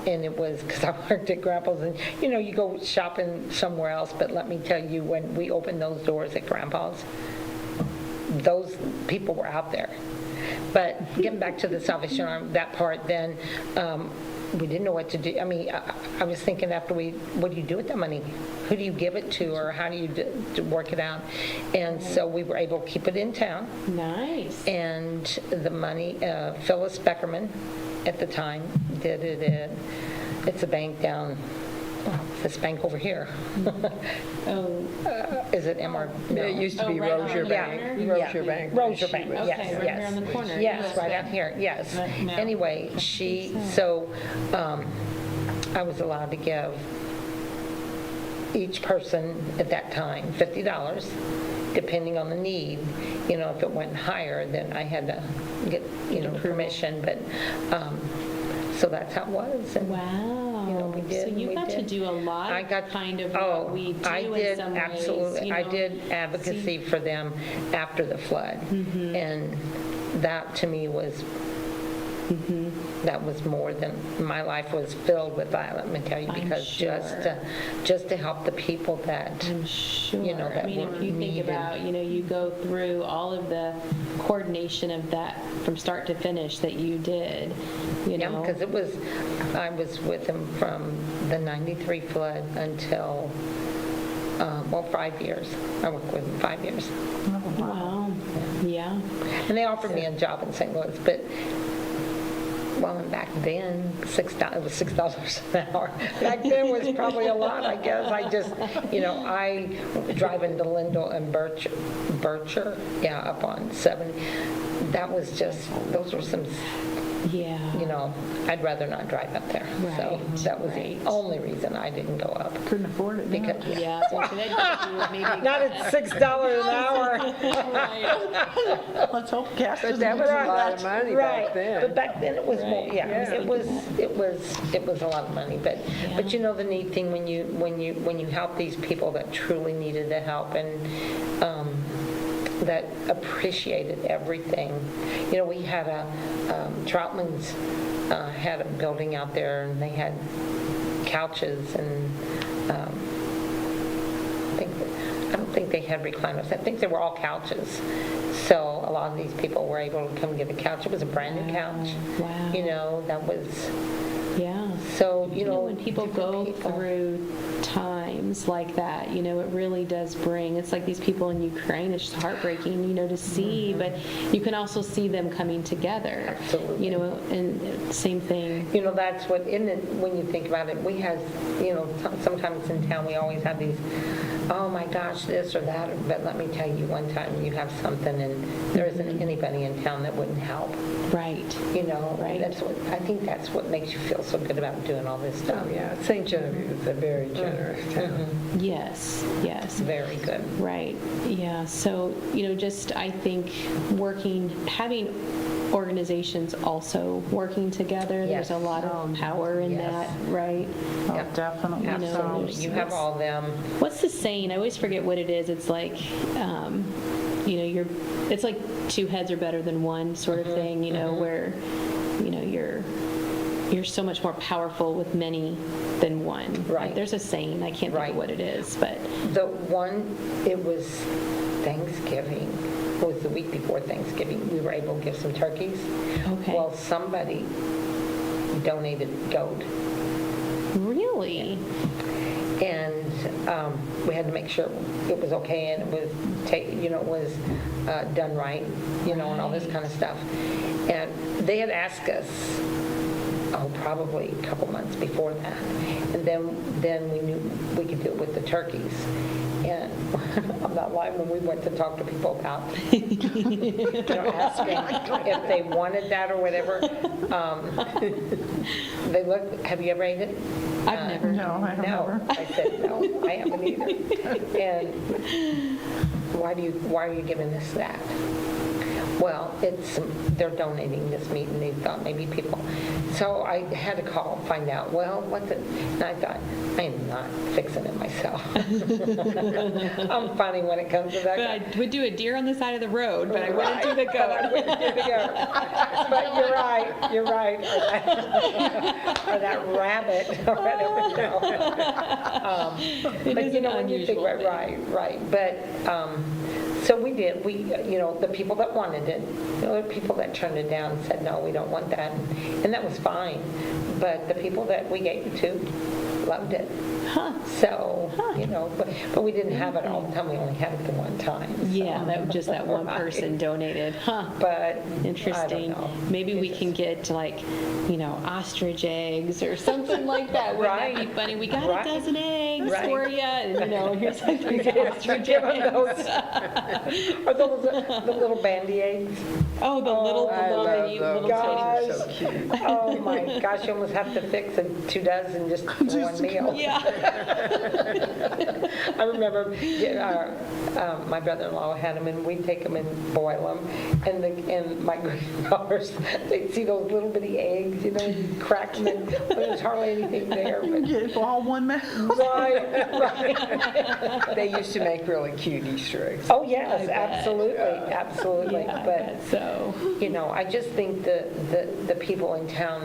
it was, because I worked at Grandpa's, and you go shopping somewhere else, but let me tell you, when we opened those doors at Grandpa's, those people were out there. But getting back to the Salvation Army, that part, then we didn't know what to do. I mean, I was thinking what do you do with that money? Who do you give it to, or how do you work it out? And so we were able to keep it in town. Nice. And the money, Phyllis Beckerman at the time did it at, it's a bank down, this bank over here. Oh, Is it MR? No. It used to be right on Rozier the Bank. corner? Rozier Bank. Rozier She Bank, was- yes, Okay, right yes. here on the corner. Yes, US right out Bank. here, yes. No. Anyway, I was allowed to give each person at that time $50, depending on the need. If it went higher, then I had to get, permission, but, so that's how it was. And, Wow. we did, So you we got to did. do a lot I of got kind of oh, what we do I in did, some ways. absolutely. I did advocacy for them after the flood. Mm-hmm. And that to me was, Mm-hmm. that was more than, my life was filled with that, let me tell you, I'm because sure. just to help the people that, I'm sure. that I mean, were if you think needed. about, you go through all of the coordination of that from start to finish that you did, because I was with them from the 93 flood until, 5 years. I worked with them 5 years. Wow. Yeah. And they offered me a job in St. Louis, but, and back then, it was $6 an hour. Back then was probably a lot, I guess. I just, I driving to Lindell and Bircher, up on 7. That was just, those were some, Yeah. I'd rather not drive up there. So Right, that was right. the only reason I didn't go up. Couldn't afford it. Because, Yeah. So that gives you maybe not at $6 an hour. Let's hope gas But doesn't that was do a lot of money back Right, then. but back then it was more, Right. yeah, it was a lot of money, but Yeah. the neat thing when you help these people that truly needed the help and that appreciated everything. We had Troutman's had a building out there, and they had couches, and I don't think they had recliners. I think they were all couches. So a lot of these people were able to come get a couch. It was a brand new couch. Wow. That was, Yeah. so, When people go different people. through times like that, it really does bring, it's like these people in Ukraine, it's just heartbreaking, to see, but you can also see them coming together. Absolutely. And same thing. That's what, when you think about it, we have, sometimes in town, we always have these, oh my gosh, this or that, but let me tell you, one time you have something and there isn't anybody in town that wouldn't help. Right. Right. I think that's what makes you feel so good about doing all this stuff. Oh, yeah, St. Genevieve is a very generous town. Yes, yes. Very good. Right, yeah, so, just, I think, having organizations also working together, Yes. there's a lot of power in Yes. that, right? Oh, definitely. Absolutely. You have all them. What's the saying? I always forget what it is. It's like, it's like two heads are better than one sort of thing, where, you're so much more powerful with many than one. Right. There's a saying, I can't think Right. of what it is, but The one, it was Thanksgiving, it was the week before Thanksgiving, we were able to give some turkeys. Okay. Well, somebody donated goat, really? and we had to make sure it was okay and it was, done right, and all this kind of stuff. And they had asked us, probably a couple months before that. And then we knew we could do it with the turkeys. And I'm not lying, when we went to talk to people about, asking if they wanted that or whatever, they looked, have you ever ate it? I've never. No, I don't No. know. I said, no, I haven't either. And why are you giving us that? Well, they're donating this meat, and they thought maybe people. So I had to call and find out, well, and I thought, I am not fixing it myself. I'm funny when it comes to that. But I would do a deer on the side of the road, but I wouldn't do the But I goat. wouldn't do the goat. But you're right. Or that rabbit, or whatever, It But is you an know, when you think, unusual thing. right. But, so we did, the people that wanted it, there were people that turned it down and said, no, we don't want that, and that was fine. But the people that we gave it to loved it. So, but we didn't have it all the time, we only had it the one time. so. Yeah, just that one Right. person donated. Huh. But, Interesting. I don't know. Maybe we It's can get ostrich eggs or something like that. Wouldn't that Right. be funny? We got Right. a dozen eggs Right. for you, and here's like these Give ostrich them eggs. those. Or the little bandy eggs. Oh, the little, I love tiny, those. little tiny. Those are so cute. Oh my gosh, you almost have to fix 2 dozen just for one meal. Yeah. I remember my brother-in-law had them, and we'd take them and boil them. And my granddaughters, they'd see those little bitty eggs, you'd crack them, and there's hardly anything there. But, Get all one mouth. right. They used to make really cute Easter eggs. Oh, yes, absolutely. Yeah, I But, bet so. I just think the people in town,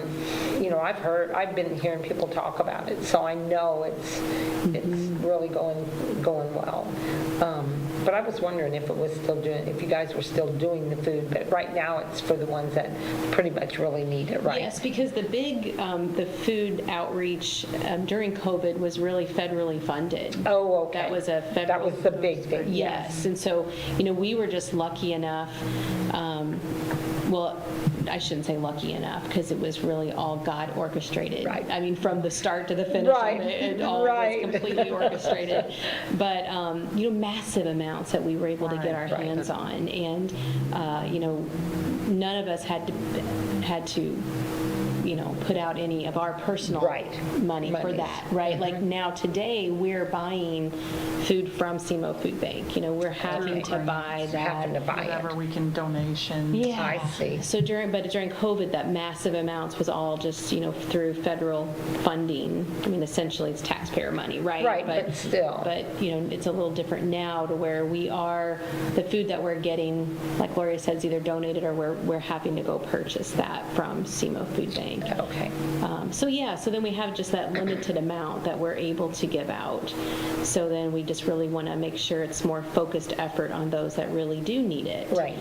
I've been hearing people talk about it, so I know it's really going well. But I was wondering if you guys were still doing the food, but right now it's for the ones that pretty much really need it, right? Yes, because the big, the food outreach during COVID was really federally funded. Oh, okay. That was a federal. That was the big thing. Yes, and so, we were just lucky enough, well, I shouldn't say lucky enough, because it was really all God orchestrated. Right. I mean, from the start to the finish Right. of it, it all Right. was completely orchestrated. But, massive amounts that we were able to get our Right. hands on. And, none of us had to put out any of our personal Right. money for Monies. that, right? Like now today, we're buying food from SEMO Food Bank. We're having to buy that. Having to buy Whatever it. we can donation. Yeah. I see. So during COVID, that massive amounts was all just, through federal funding. I mean, essentially it's taxpayer money, right? Right, but still. But, it's a little different now to where the food that we're getting, like Gloria said, is either donated or we're having to go purchase that from SEMO Food Bank. Okay. So then we have just that limited amount that we're able to give out. So then we just really want to make sure it's more focused effort on those that really do need it. Right.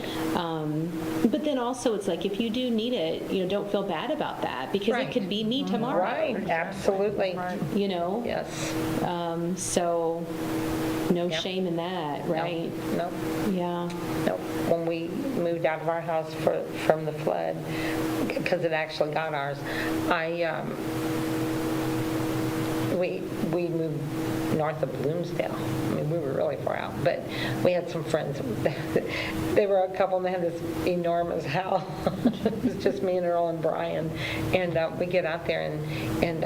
But then also it's like, if you do need it, don't feel bad about that, because Right. it could be me tomorrow. Right, absolutely. Right. Yes. So no Yep. shame in that, right? No. Yeah. No, when we moved out of our house from the flood, because it actually got ours, we moved north of Bloomsdale. I mean, we were really far out, but we had some friends. They were a couple, and they had this enormous house. It was just me and Earl and Brian, and we get out there, and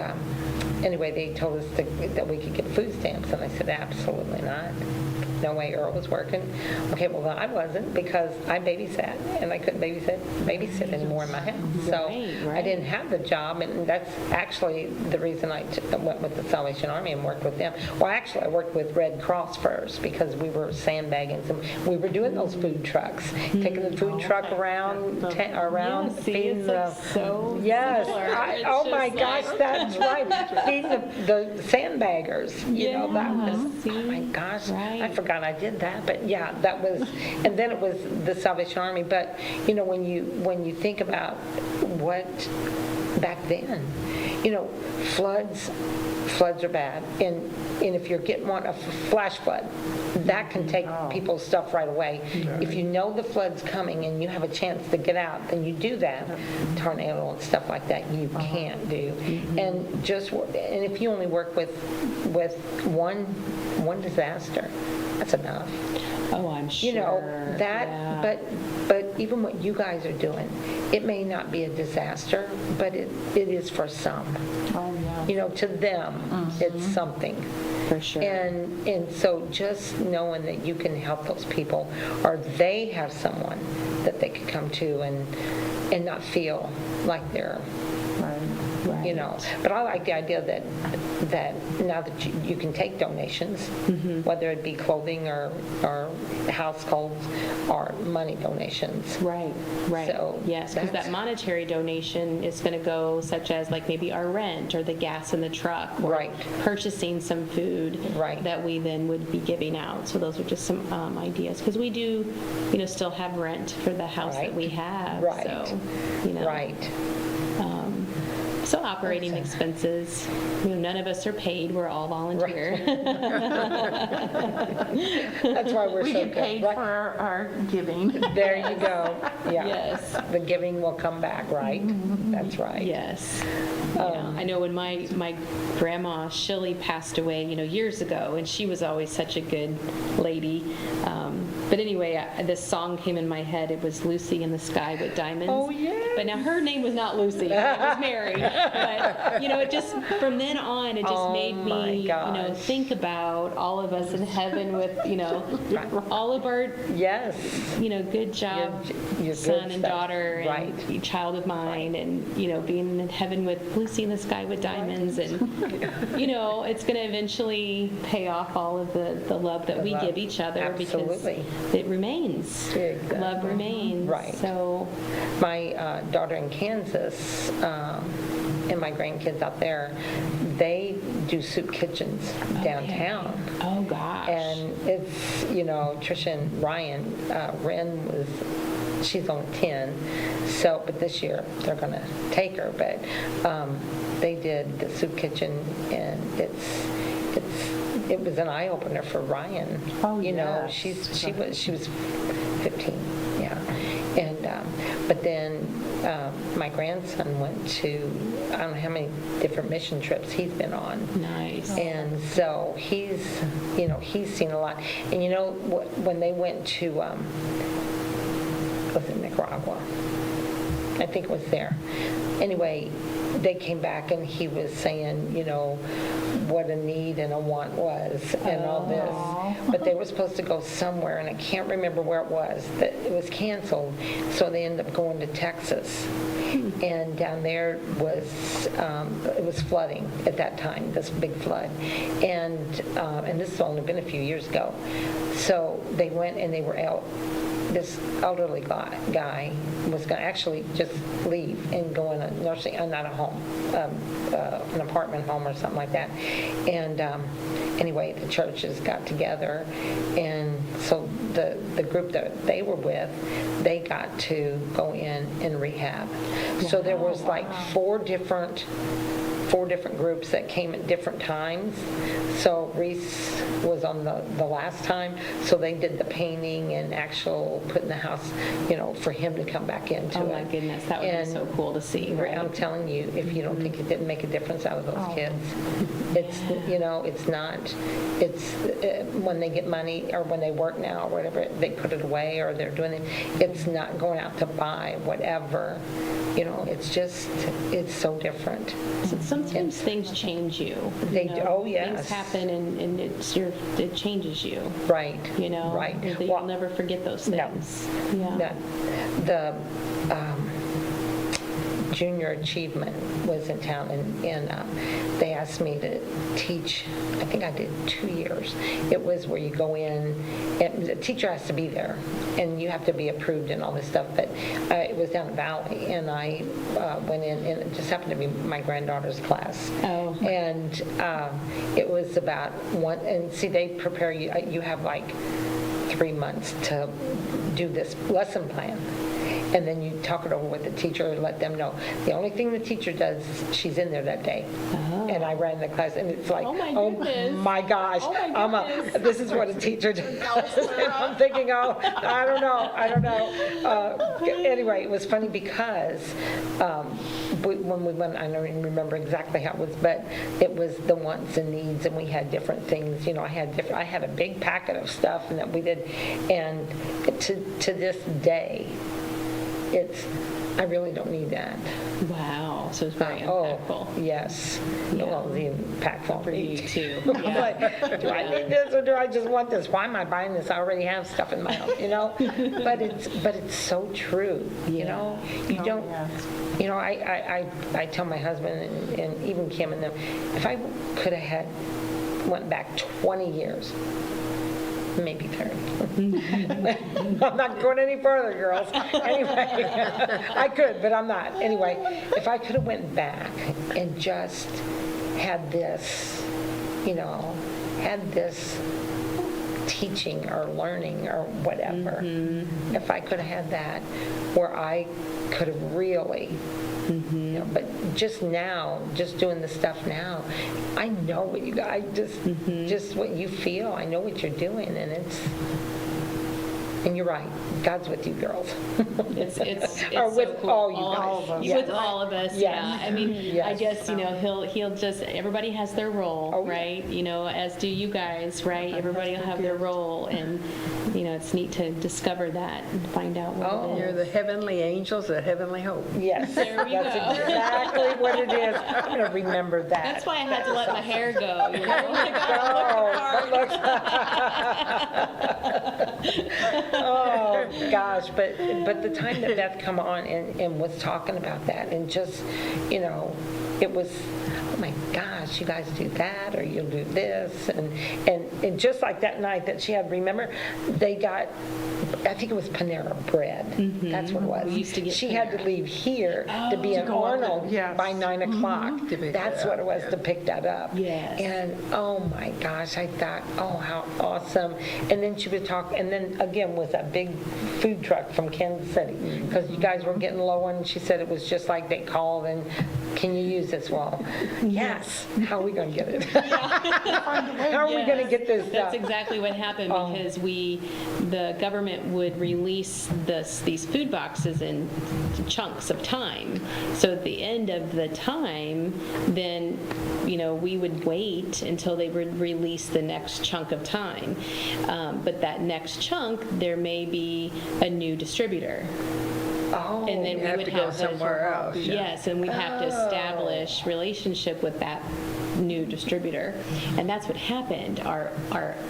anyway, they told us that we could get food stamps, and I said, absolutely not. no way Earl was working. Okay, well, I wasn't because I babysat, and I couldn't babysit anymore in my house. So Right. I didn't have the job, and that's actually the reason I went with the Salvation Army and worked with them. Well, actually, I worked with Red Cross first because we were sandbagging some. We were doing those food trucks, taking the food truck around, around Yeah, see, feeding it's the. like so Yes, similar. It's oh my just gosh, like- that's right. Feeding the sandbaggers, you know, that was, Yeah, oh my see? gosh, I Right. forgot I did that, but yeah, that was, and then it was the Salvation Army, but, you know, when you think about what, back then, you know, floods are bad, and if you're getting a flash flood, that can take people's stuff right away. If you know the flood's coming and you have a chance to get out, then you do that. Tornado and stuff like that, you can't do. And if you only work with one disaster, that's enough. Oh, I'm sure. You know, that, yeah. but even what you guys are doing, it may not be a disaster, but it is for some. Oh, yeah. You know, to them, it's something. For sure. And so just knowing that you can help those people, or they have someone that they could come to and not feel like they're, Right. you know. But I like the idea that now that you can take donations, whether it be clothing or households or money donations. Right. So Yes, because that's- that monetary donation is going to go such as like maybe our rent or the gas in the truck. Or Right. purchasing some food Right. that we then would be giving out. So those are just some ideas. Because we do, you know, still have rent for the house Right. that we have. Right. So, you know. Right. So operating expenses, you know, none of us are paid. We're all volunteer. That's why we're We so get good. paid Right. for our giving. There you go. Yeah. Yes. The giving will come back, right? That's right. Yes. Yeah. I know when my grandma Shilly passed away, you know, years ago, and she was always such a good lady. But anyway, this song came in my head. It was Lucy in the Sky with Diamonds. Oh, yeah. But now her name was not Lucy. It was Mary. But, you know, it just, from then on, it just Oh, made my me, you know, gosh. think about all of us in heaven with, you know, all of our, Yes. you know, good job, Your good son and stuff. daughter and Right. child of mine, and, you know, being in heaven with Lucy in the Sky with Diamonds. And, you know, it's going to eventually pay off all of the love that The we love. give each other because Absolutely. it remains. Exactly. Love remains. Right. So, My daughter in Kansas and my grandkids out there, they do soup kitchens downtown. oh gosh. And it's, you know, Tricia and Ryan, Ren she's only 10, so, but this year they're going to take her, but they did the soup kitchen, and it was an eye-opener for Ryan. Oh, You know, yes. she was 15, yeah. And, but then my grandson went to, I don't know how many different mission trips he's been on. Nice. And so he's seen a lot. And you know, when they went to, was it Nicaragua? I think it was there. Anyway, they came back and he was saying, you know, what a need and a want was and all this. But they were supposed to go somewhere, and I can't remember where it was. That it was canceled, so they ended up going to Texas. And down there was, it was flooding at that time, this big flood. And this has only been a few years ago. So they went and they were out. This elderly guy was going to actually just leave and go in a nursing, not a home, an apartment home or something like that. And anyway, the churches got together, and so the group that they were with, they got to go in and rehab. So there was like four different groups that came at different times. So Reese was on the last time, so they did the painting and actual putting the house, you know, for him to come back into it. Oh my goodness, that would be so cool to see. Right? I'm telling you, if you don't think it didn't make a difference out of those kids, it's, you know, it's not, it's when they get money or when they work now or whatever, they put it away or they're doing it, it's not going out to buy whatever, you know, it's just, it's so different. So sometimes things change you. They know? do. Oh, yes. Things happen and it changes you, Right. you know? Right. That Well, you'll never forget those no. things. Yeah. The junior achievement was in town, and they asked me to teach. I think I did 2 years. It was where you go in, and the teacher has to be there, and you have to be approved and all this stuff. But it was down at Valley, and I went in, and it just happened to be my granddaughter's class. Oh. And it was about one. And see, they prepare you. You have like 3 months to do this lesson plan. And then you talk it over with the teacher and let them know. The only thing the teacher does, she's in there that day. And I ran the class, and it's like, Oh, my oh goodness. my gosh, Oh, my goodness. this is what a teacher does. And I'm thinking, oh, I don't know. Anyway, it was funny because when we went, I don't even remember exactly how it was, but it was the wants and needs, and we had different things. You know, I had a big packet of stuff, and that we did, and to this day, I really don't need that. Wow. So it's very Oh, impactful. yes. Yeah. Well, the impactful. For you too. I'm Yeah. like, do I need this or do I just want this? Why am I buying this? I already have stuff in my house, you know? But it's so true, you know? You Oh, don't, yes. you know, I tell my husband and even Kim and them, if I could have went back 20 years, maybe 30. I'm not going any further, girls. Anyway, I could, but I'm not. Anyway, if I could have went back and just had this, you know, had this teaching or learning or whatever, if I could have had that, where I could have really, you know, but just now, just doing the stuff now, I know what you guys, just what you feel, I know what you're doing, and and you're right, God's with you girls. It's Or so with cool. all you guys. With Yes. all of us, Yes. yeah. I mean, Yes. I guess, you know, he'll just, everybody has their role, Oh, yeah. right? You know, as do you guys, right? Everybody will have their role, and, you know, it's neat to discover that and find out what Oh. it You're is. the heavenly angels of heavenly hope. Yes, There we that's go. exactly what it is. I'm going to remember that. That's why I had to let my hair go, you know? Oh, gosh, but the time that Beth come on and was talking about that, and just, you know, it was, oh my gosh, you guys do that, or you'll do this, and just like that night that she had, remember, they got, I think it was Panera Bread. That's what it was. We used to get She had to Panera. leave here to be in Arnold Yes. by 9 o'clock. To pick That's that what it up, was, yeah. to pick that up. Yes. And oh my gosh, I thought, oh, how awesome. And then she would talk, and then again with that big food truck from Kansas City, because you guys were getting low, and she said it was just like they called and, can you use this? Well, yes. How are we going to get it? How are we going to get this That's stuff? exactly what happened, because the government would release these food boxes in chunks of time. So at the end of the time, then, you know, we would wait until they would release the next chunk of time. But that next chunk, there may be a new distributor. Oh, And then we have would to go have somewhere else, yeah. Yes, and we'd have to establish relationship with that new distributor. And that's what happened. Our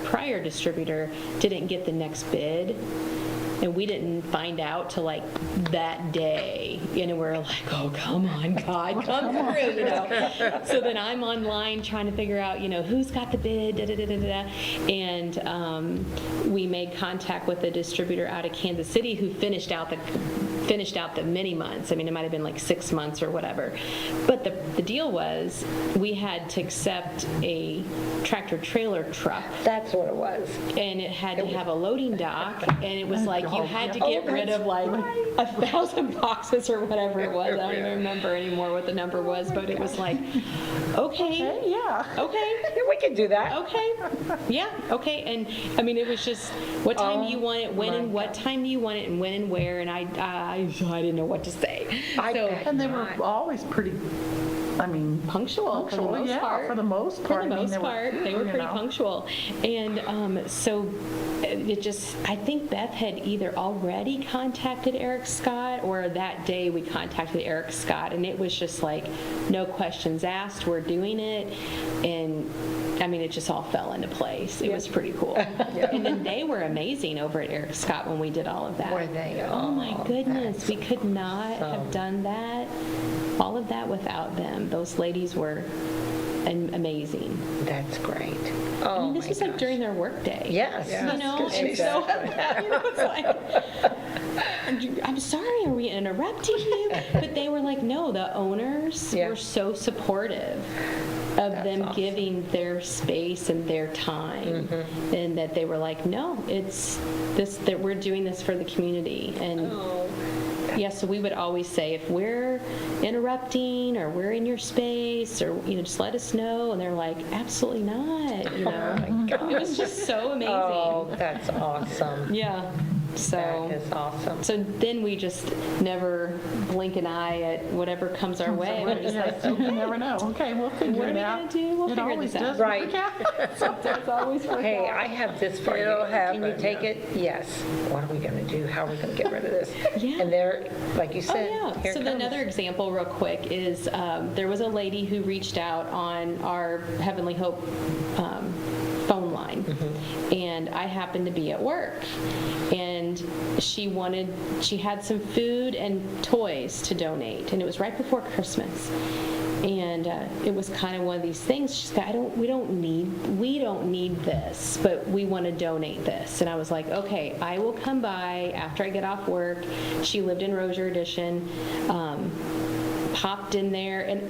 prior distributor didn't get the next bid, and we didn't find out till like that day. And we're like, oh, come on, God, come through, you know. So then I'm online trying to figure out, you know, who's got the bid, da da da da da. And we made contact with a distributor out of Kansas City who finished out the many months. I mean, it might have been like 6 months or whatever. But the deal was we had to accept a tractor trailer truck, that's what it was. and it had to have a loading dock, and it was like you had to Oh, get rid of like 1,000 boxes or whatever it was. I don't even remember anymore what the number was, but it was like, okay, Yeah. okay. Yeah, we could do that. Okay, yeah, okay, and, I mean, it was just, what time do you want it, when my and what time do you want it, and when and where, and I didn't know what to say. I So, bet. And they were always pretty, I mean, punctual for the most yeah, part. for the most part. For the I mean, most part, they were you pretty know. punctual. And so it just, I think Beth had either already contacted Eric Scott or that day we contacted Eric Scott, and it was just like, no questions asked, we're doing it. And I mean, it just all fell into place. It was pretty cool. And then they were amazing over at Eric Scott when we did all of that. Were they? Oh my goodness, that's we could not have done that, all of that without them. Those ladies were amazing. That's great. I Oh, mean, this my was like gosh. during their workday. Yes. You know, and Exactly. so, you know, it's like, I'm sorry, are we interrupting you? But they were like, no, the owners Yeah. were so supportive of them awesome. giving their space and their time, and that they were like, no, it's this, that we're doing this for the community. And yeah, so we would always say, if we're interrupting or we're in your space, or, you know, just let us know. And they're like, absolutely not, you know. Oh my gosh. It was just so amazing. Oh, that's awesome. Yeah. So. That is awesome. So then we just never blink an eye at whatever comes our way. We're just like, You never know. Okay, we'll figure what are it we out. going to do? We'll It figure always this out. does Right. work out. Sometimes always work Hey, out. I have this for you. It'll Can you happen, take yeah. it? Yes. What are we going to do? How are we going to get rid of this? Yeah. And there, like you said, Oh, yeah. here So it then comes. another example real quick is there was a lady who reached out on our Heavenly Hope phone line. And I happened to be at work. And she had some food and toys to donate. And it was right before Christmas. And it was kind of one of these things. She's got, we don't need this, but we want to donate this. And I was like, okay, I will come by after I get off work. She lived in Rozier Edition. Popped in there, and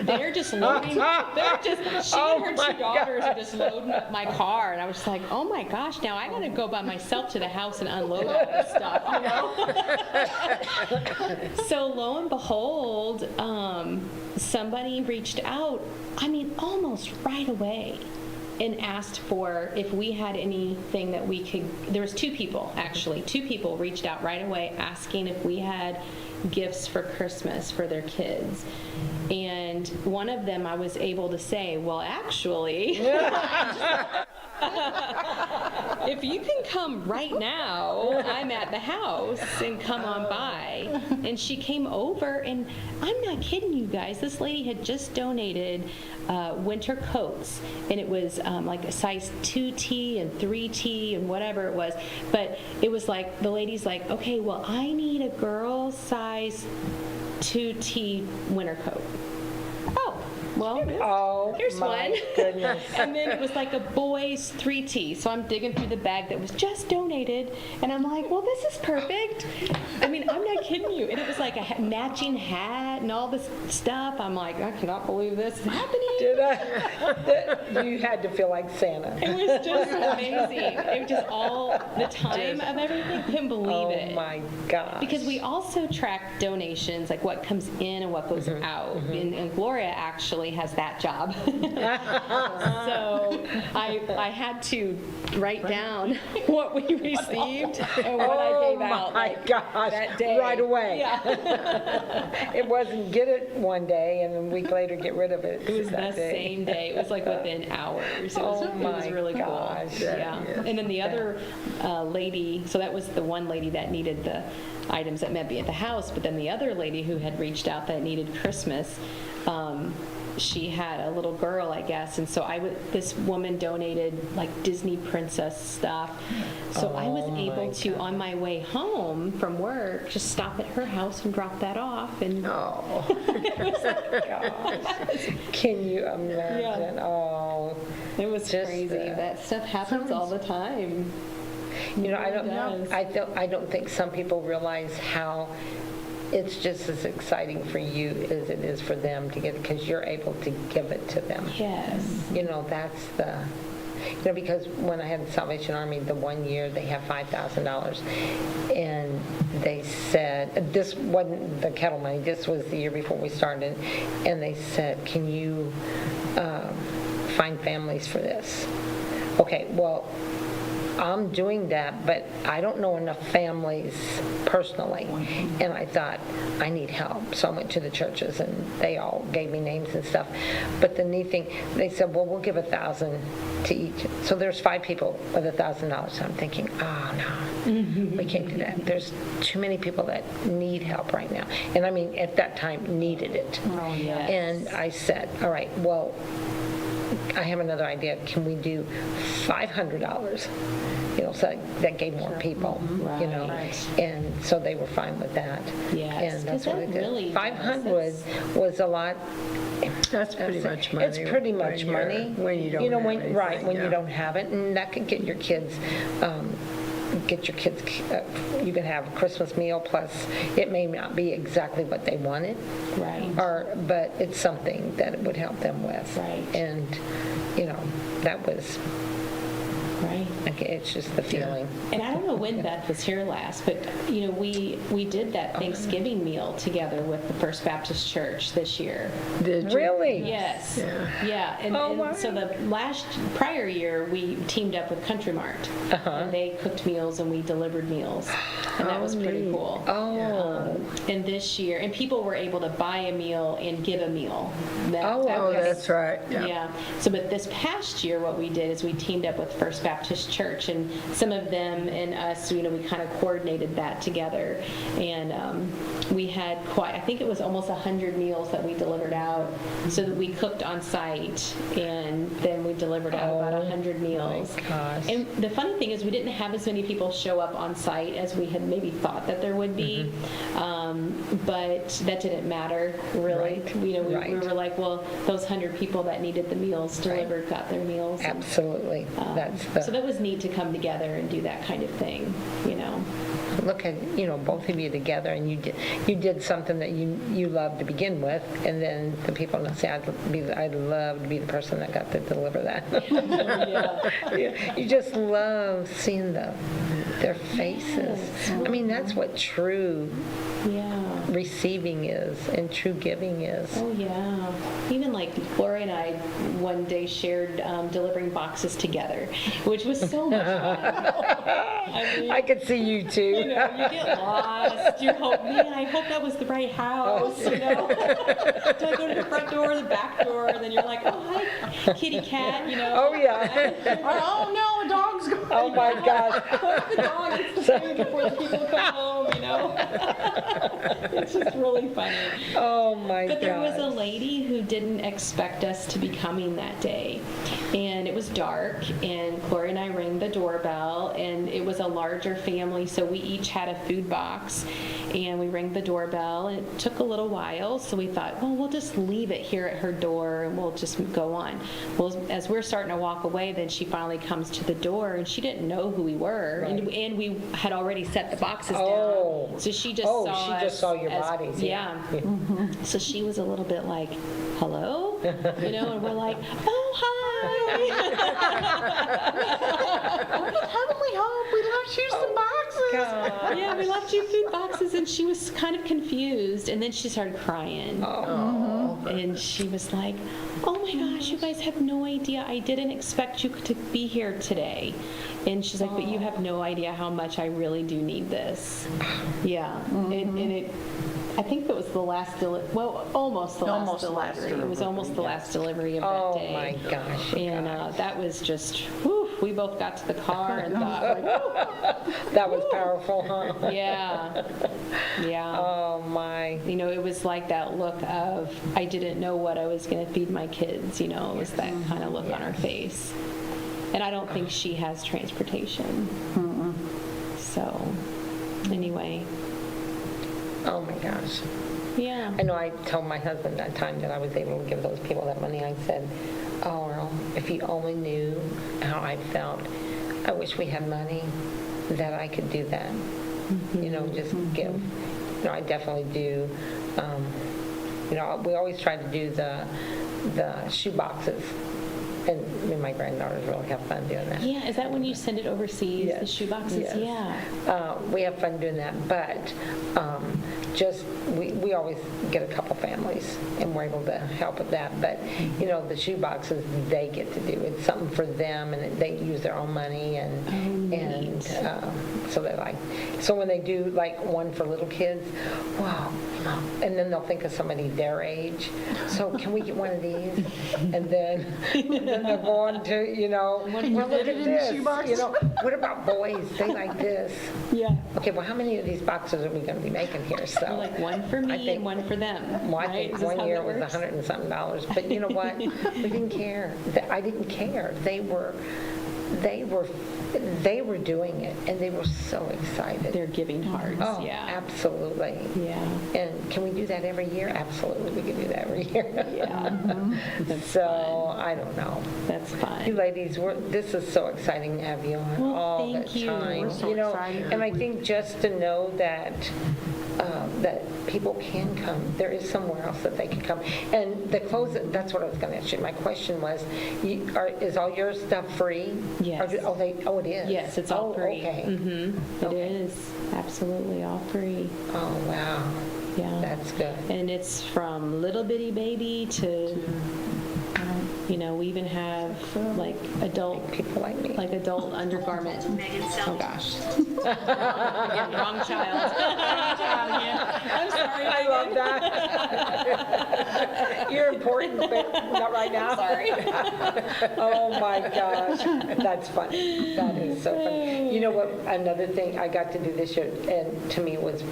they're just loading. She and her two daughters are just loading up my car, and I was just like, oh my gosh, now I got to go by myself to the house and unload all this stuff, you know? So lo and behold, somebody reached out, I mean, almost right away, and asked for if we had anything that we could. There was two people reached out right away asking if we had gifts for Christmas for their kids. And one of them I was able to say, well, actually, if you can come right now, I'm at the house, and come on by. And she came over, and I'm not kidding you guys, this lady had just donated winter coats, and it was like a size 2T and 3T and whatever it was. But it was like, the lady's like, okay, well, I need a girl's size 2T winter coat. Oh, well, Oh, here's my one. goodness. And then it was like a boy's 3T. So I'm digging through the bag that was just donated, and I'm like, well, this is perfect. I mean, I'm not kidding you. And it was like a matching hat and all this stuff. I'm like, I cannot believe this is happening. You had to feel like Santa. It was just amazing. It was just all the time of everything. Couldn't believe it. Oh my gosh. Because we also track donations, like what comes in and what goes out. And Gloria actually has that job. So I had to write down what we received and what I gave out. Oh my gosh, that day. right away. Yeah. It wasn't get it one day and a week later get rid of it. It was the that day. same day. It was like within hours. It was, Oh it was my really cool. gosh. Yeah. Yes. And then the other lady, so that was the one lady that needed the items that might be at the house, but then the other lady who had reached out that needed Christmas, she had a little girl, I guess, and so this woman donated like Disney princess stuff. So I was able to, on my way home from work, just stop at her house and drop that off. And Oh, Can you imagine? Yeah. Oh, it was Just crazy. That stuff happens all the time. you know, does. I don't think some people realize how it's just as exciting for you as it is for them to get it, because you're able to give it to them. Yes. You know, that's the, you know, because when I had the Salvation Army, the one year they have $5,000, and they said, this wasn't the kettle money, this was the year before we started, and they said, can you find families for this? Okay, well, I'm doing that, but I don't know enough families personally. And I thought, I need help. So I went to the churches, and they all gave me names and stuff. But the neat thing, they said, well, we'll give $1,000 to each. So there's 5 people with $1,000. So I'm thinking, oh, no, we can't do that. There's too many people that need help right now. And I mean, at that time, needed it. Oh, yes. And I said, all right, well, I have another idea. Can we do $500? So that gave more people, Right. And so they were fine with that. Yes, And that's 'cause what that we did. really does. 500 was a lot. That's pretty much money. It's pretty much money. When you don't have anything. Right, when yeah. you don't have it, and that could get your kids, you can have a Christmas meal, plus it may not be exactly what they wanted. Right. But it's something that it would help them with. Right. And, that was, Right. it's just the feeling. And I don't know when Beth was here last, but, we did that Thanksgiving meal together with the First Baptist Church this year. Did you? Really? Yes. Yeah. Yeah. And, Oh, and wow. so the prior year, we teamed up with Country Mart. And they cooked meals and we delivered meals. And that was pretty neat. cool. Oh. And this year, and people were able to buy a meal and give a meal. Oh, Oh, was- that's right. Yeah. yeah. So, but this past year, what we did is we teamed up with First Baptist Church, and some of them and us, we kind of coordinated that together. And we had I think it was almost 100 meals that we delivered out, so that we cooked on site, and then we delivered out about 100 meals. gosh. And the funny thing is, we didn't have as many people show up on site as we had maybe thought that there would be, but that didn't matter really. Right. We Right. were like, well, those 100 people that needed the meals delivered got their meals. And, Absolutely. so that was neat to come together and do that kind of thing. Look at, both of you together, and you did something that you loved to begin with, and then the people say, I'd love to be the person that got to deliver that. You just love seeing their faces. I mean, that's what true Yeah. receiving is and true giving is. Oh, yeah. Even like Gloria and I one day shared delivering boxes together, which was so much fun. I mean, I could see you too. you get lost. You hope, man, I hope that was the right house, Do I go to the front door or the back door? And then you're like, oh, hi, kitty cat, Oh, yeah. Oh, no, a dog's going. Oh, my gosh. Hope the dog is the food before the people come home, It's just really funny. Oh, my But there was a gosh. lady who didn't expect us to be coming that day. And it was dark, and Gloria and I rang the doorbell, and it was a larger family, so we each had a food box. And we rang the doorbell, and it took a little while, so we thought, well, we'll just leave it here at her door, and we'll just go on. Well, as we're starting to walk away, then she finally comes to the door, and she didn't know who we were. And we had already set the boxes Oh. down. So she just Oh, saw she us just saw your as- bodies. Yeah. So she was a little bit like, hello? And we're like, oh, hi. Heavenly hope, we left you some boxes. God. Yeah, we left you food boxes, and she was kind of confused, and then she started crying. Oh. And she was like, oh my gosh, you guys have no idea. I didn't expect you to be here today. And she's like, but you have no idea how much I really do need this. Yeah. And I think that was the last delivery. Well, almost the last delivery. It was almost the last delivery of that Oh, day. my gosh. And that was just, whew, we both got to the car and thought, like, That was powerful, huh? yeah. Yeah. Oh, my. It was like that look of, I didn't know what I was going to feed my kids. It was that kind of look on her face. And I don't think she has transportation. So, anyway. Oh, my gosh. Yeah. I know I told my husband that time that I was able to give those people that money. I said, oh, Earl, if you only knew how I felt, I wish we had money that I could do that. Just give. I definitely do. We always try to do the shoe boxes. and me and my granddaughters really have fun doing that. Yeah, is that when you send it overseas, the Yes. shoe boxes? Yes. Yeah. We have fun doing that, but we always get a couple families, and we're able to help with that. But, the shoe boxes, they get to do. It's something for them, and they use their own money, and so they like. So when they do like one for little kids, wow, and then they'll think of somebody their age. So can we get one of these? And then they'll go on to, well, look at this. What about boys? They like this. Yeah. Okay, well, how many of these boxes are we going to be making here? So Like one for me think- and one for them. well, I right? think Is this one how year that it was works? $100 and something. But you know what? We didn't care. I didn't care. They were doing it, and they were so excited. They're giving hearts. Oh, Yeah. absolutely. Yeah. And can we do that every year? Absolutely, we can do that every year. Yeah. So, I don't know. That's You fun. ladies, this is so exciting to have you on Well, all the thank you. time. We're so excited. And I think just to know that people can come, there is somewhere else that they can come. And the clothes, that's what I was going to ask you. My question was, is all your stuff free? Yes. Oh, it is? Yes, it's all free. Okay. Mm-hmm. It Okay. is absolutely all free. Oh, wow. Yeah. That's good. And it's from little bitty baby to, we even have like adult undergarment. Oh gosh. Again, wrong child. I'm sorry. I love that. You're important, but not right now. Sorry. Oh my gosh, that's funny. That is so funny. You know what? Another thing I got to do this year, and to me was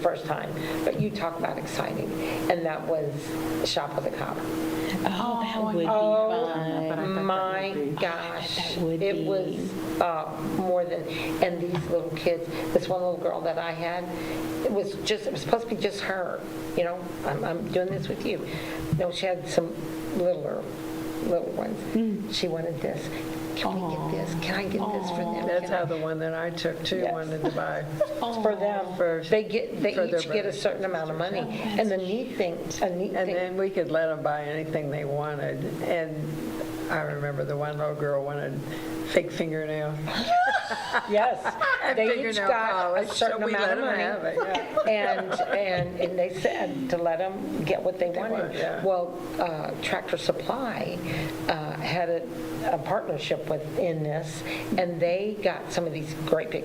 first time. But you talk about exciting, and that was shop with a cop. Oh, that would be Oh fun. my gosh, That would it be. was more than. And these little kids. This one little girl that I had, it was supposed to be just her. I'm doing this with you. No, she had some little ones. She wanted this. Can we get this? Can I get this for them? That's Can I- how the one that I took too Yes. wanted to buy. It's for them. They for their each get a brothers. certain amount of money. And the neat thing. And then we could let them buy anything they wanted. And I remember the one little girl wanted fake fingernails. Yes, And they each fingernail got a polish, certain so we amount let of 'em money. have it, yeah. And they said to let them get what they wanted. want, yeah. Well, Tractor Supply had a partnership in this, and they got some of these great big,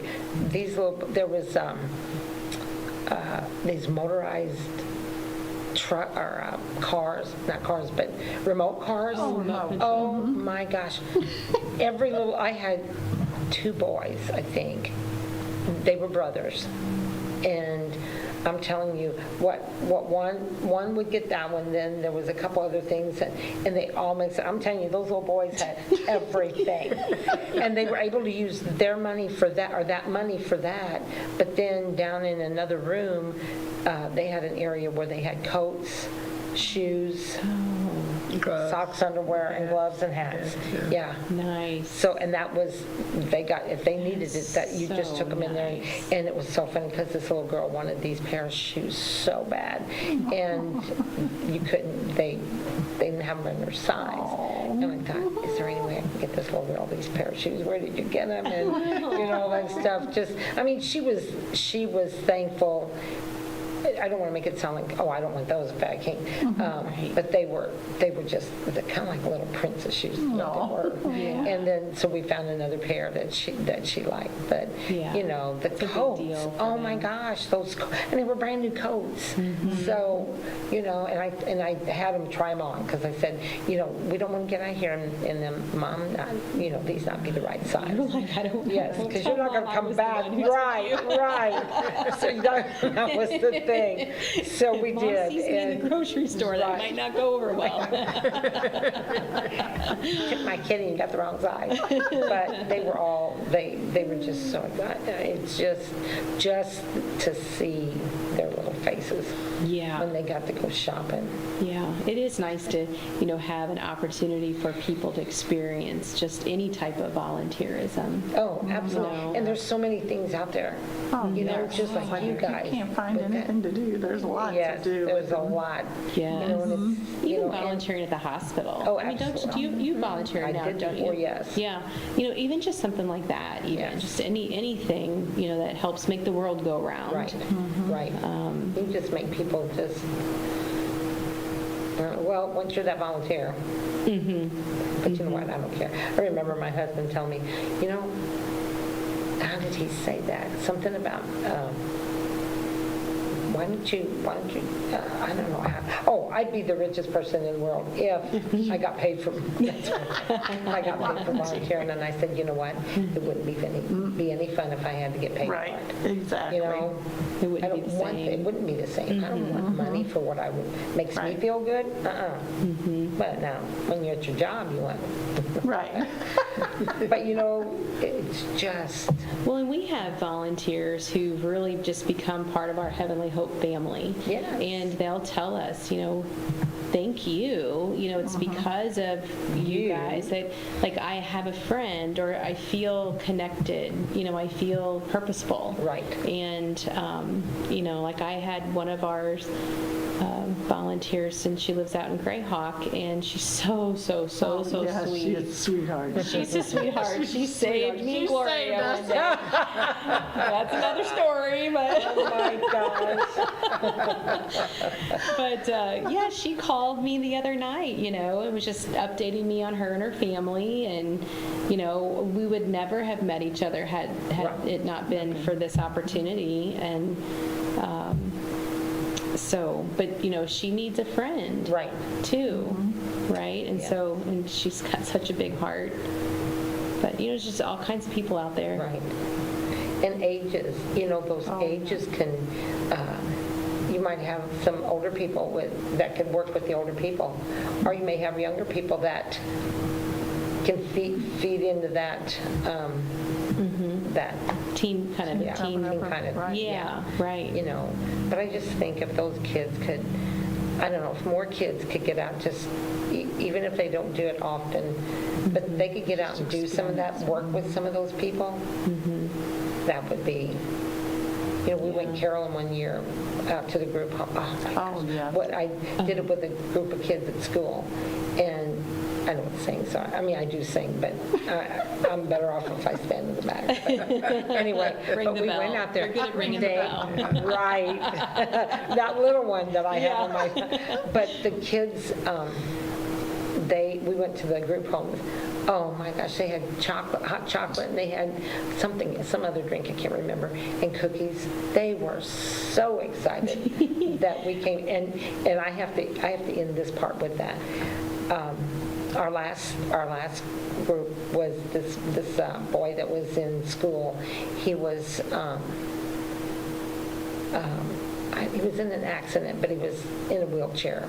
there was these motorized cars, not cars, but remote cars. Oh, remote. Oh my gosh. I had 2 boys, I think. They were brothers. And I'm telling you, what one would get that one, then there was a couple other things, and they all mixed it. I'm telling you, those little boys had everything. And they were able to use their money for that, or that money for that. But then down in another room, they had an area where they had coats, shoes, Gloves. socks, underwear, and gloves and hats. Yeah. Nice. So, and that was, if they needed it, that you just So took them in there. nice. And it was so funny because this little girl wanted these pair of shoes so bad. And you couldn't, they didn't have them in her size. And I thought, is there any way I can get this little girl these pair of shoes? Where did you get them? And, all that stuff. She was thankful. I don't want to make it sound like, I don't want those if I can't. But they were just kind of like little princess shoes. Is what they were. And then, so we found another pair that she liked. But, Yeah. the big coats. deal for Oh my them. gosh, and they were brand new coats. So, and I had them try them on because I said, we don't want to get out here and them, Mom, these not be the right size. Like, I don't Yes, don't because tell you're not going Mom to I come was the back. one who told you. Right. So that was the thing. So we Mom did. sees me in the grocery store, that Right. might not go over well. My kidding, got the wrong size. But they were all, they were just so, it's just to see their little faces Yeah. when they got to go shopping. Yeah, it is nice to, have an opportunity for people to experience just any type of volunteerism. Oh, absolutely. No. And there's so many things out there, Oh, yeah. just like you guys. You can't find with that. anything to do. do. There's a lot to Yes, do. there's a lot. Yes. You know, and it's, you Even know, and- volunteering at the hospital. Oh, I mean, don't absolutely. you volunteer I now, did don't before, you? yes. Yeah. You know, even just something like that, even Yes. just anything, you know, that helps make the world go round. Right, right. You just make people just, well, once you're that volunteer. But you know what, I don't care. I remember my husband telling me, you know, how did he say that? Something about, why don't you, I don't know how, I'd be the richest person in the world if I got paid for, I got paid for volunteering. And I said, you know what, it wouldn't be any fun if I had to get paid for Right, it. exactly. You know? It wouldn't I be don't the want, same. it wouldn't be the same. I don't want money for what I would, makes me Right. feel good, But now, when you're at your job, you want, Right. but you know, it's just, Well, and we have volunteers who've really just become part of our Heavenly Hope family. Yes. And they'll tell us, you know, thank you. You know, it's because of you guys that, like, I have a friend or I feel connected. You know, I feel purposeful. Right. And, you know, like I had one of ours volunteers, and she lives out in Greyhawk, and she's so Yeah, sweet. she is sweetheart. She's a sweetheart. She saved me, She Gloria. saved us. one day. That's another story, but oh my gosh. but yeah, she called me the other night. You know, it was just updating me on her and her family, and you know, we would never have met each other had it not been for this opportunity, and. So, but you know, she needs a friend, Right. too, right? And Yeah. so, and she's got such a big heart. But you know, there's just all kinds of people out there. Right. And ages, you know, those ages can, you might have some older people that can work with the older people, or you may have younger people that can feed into that, that Teen kind of yeah, teen. kind of, Right. Yeah, right. you know. But I just think if those kids could, I don't know, if more kids could get out, just even if they don't do it often, but they could get out and do some of that work with some of those people, that would be, you know, we went caroling one year out to the group home. Oh, my gosh. Oh, yeah. What I did it with a group of kids at school, and I don't sing, so I mean, I do sing, but I'm better off if I stand in the back. But anyway, Ring but the we bell. went out there. You're good at ringing the bell. Right. That little one that I have on my, but the kids, we went to the group home. Oh my gosh, they had chocolate, hot chocolate, and they had some other drink, I can't remember, and cookies. They were so excited that we came, and I have to end this part with that. Our last group was this boy that was in school. He was he was in an accident, but he was in a wheelchair.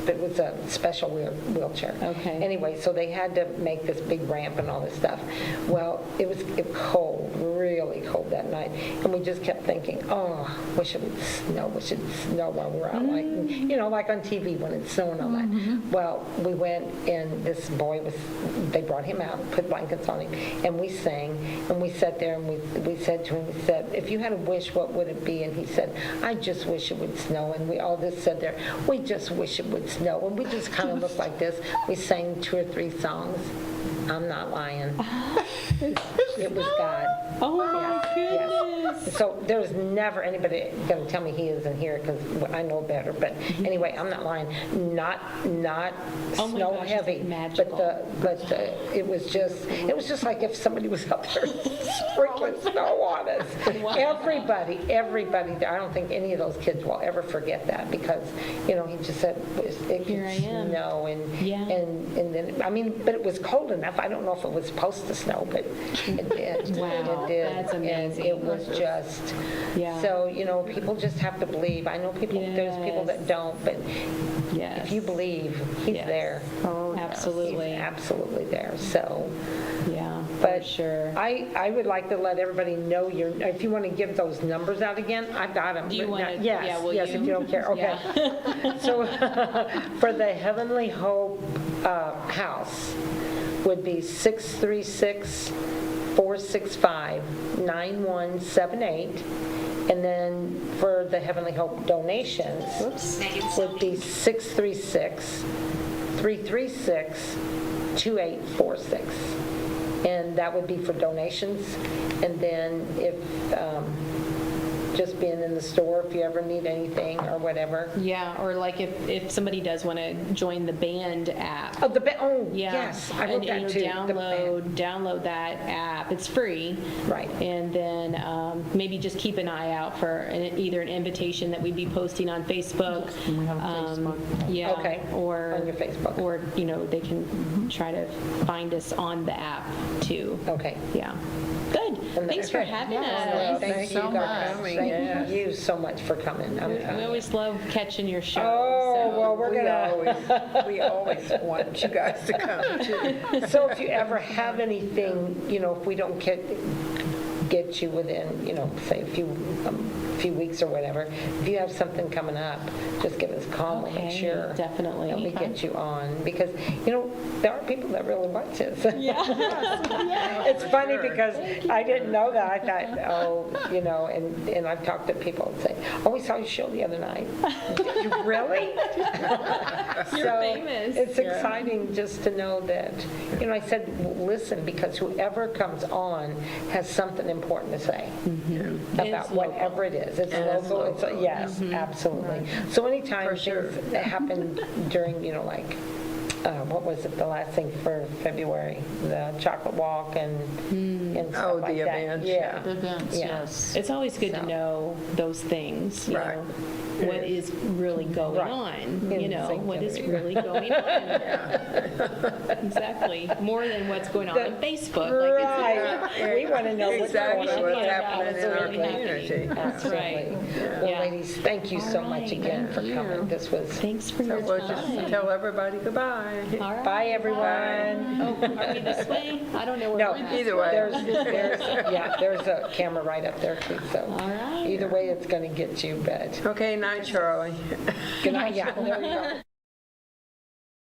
But it was a special wheelchair. Okay. Anyway, so they had to make this big ramp and all this stuff. Well, it was cold, really cold that night, and we just kept thinking, oh, wish it would snow while we're out, like, you know, like on TV when it's snowing all that. Well, we went, and this boy they brought him out, put blankets on him, and we sang, and we sat there, and we said to him, we said, if you had a wish, what would it be? And he said, I just wish it would snow. And we all just said there, we just wish it would snow. And we just kind of looked like this. We sang 2 or 3 songs. I'm not lying. It was God. Oh my Yes. goodness. So there's never anybody going to tell me he isn't here, because I know better. But anyway, I'm not lying. Not Oh my snow gosh, heavy, it's magical. but it was just like if somebody was up there sprinkling snow on us. Wow. Everybody there. I don't think any of those kids will ever forget that, because you know, he just said it Here I could am. snow, and Yeah. and then I mean, but it was cold enough. I don't know if it was supposed to snow, but it did. Wow, It did. that's amazing. And it was just, Yeah. so, you know, people just have to believe. I know there's people that Yes. don't, but Yes. if you believe, he's Yes. there. Oh, yeah. Absolutely. He's absolutely there. So, Yeah, for but sure. I would like to let everybody know if you want to give those numbers out again, I've got them. Do you want to? Yes, Yeah, will yes, you? if you don't care. Okay. Yeah. So for the Heavenly Hope house would be 636-465-9175. 678. And then for the Heavenly Hope donations would be 636-336-2846. And that would be for donations. And then if, just being in the store, if you ever need anything or whatever. Yeah, or like if somebody does want to join the band app. Oh, Yeah. yes, I wrote And, that too. the band. download that app. It's free. Right. And then maybe just keep an eye out for either an invitation that we'd be posting on Facebook. We have a Facebook. Yeah. Okay, Or on your Facebook. Or, they can try to find us on the app too. Okay. Yeah. Good. And Thanks for okay. having Yeah, us. Thank you so guys. much. Thank you so much for coming. I'm We telling you. always love catching your show. Oh, well, we're gonna. We always want you guys to come too. So if you ever have anything, if we don't get you within, say a few weeks or whatever, if you have something coming up, just give us a call. We'll make Okay, sure definitely. that we get you on, because there are people that really watch this. Yeah. It's funny Sure. because I didn't know that. I thought, and I've talked to people and say, oh, we saw your show the other night. Did you really? You're famous. It's exciting just to know that, I said, listen, because whoever comes on has something important to say about It's whatever it is. It's local, it's, yes, absolutely. So anytime For sure. things that happen during, what was it, the last thing for February, the chocolate walk and stuff Oh, like the that. events, Yeah. The events, Yeah. yes. It's always good So. to know those things, Right. what is really going Right. on, In St. what is Genevieve. really going on. Exactly, more than what's going on on Facebook. Like Right. We want to know what's going Exactly on. what's Yeah, happening in our absolutely happening. community. That's right. Well, Yeah. ladies, thank you so much right. again for Thank coming. you. This was, Thanks for So your we'll just time. tell everybody goodbye. All right. bye, everyone. Oh, are we this way? I don't know where No, we're at. Either way. there's a camera right up there too, so. All right. Either way, it's going to get you, but Okay, night, Charlie. good night, yeah, there you go.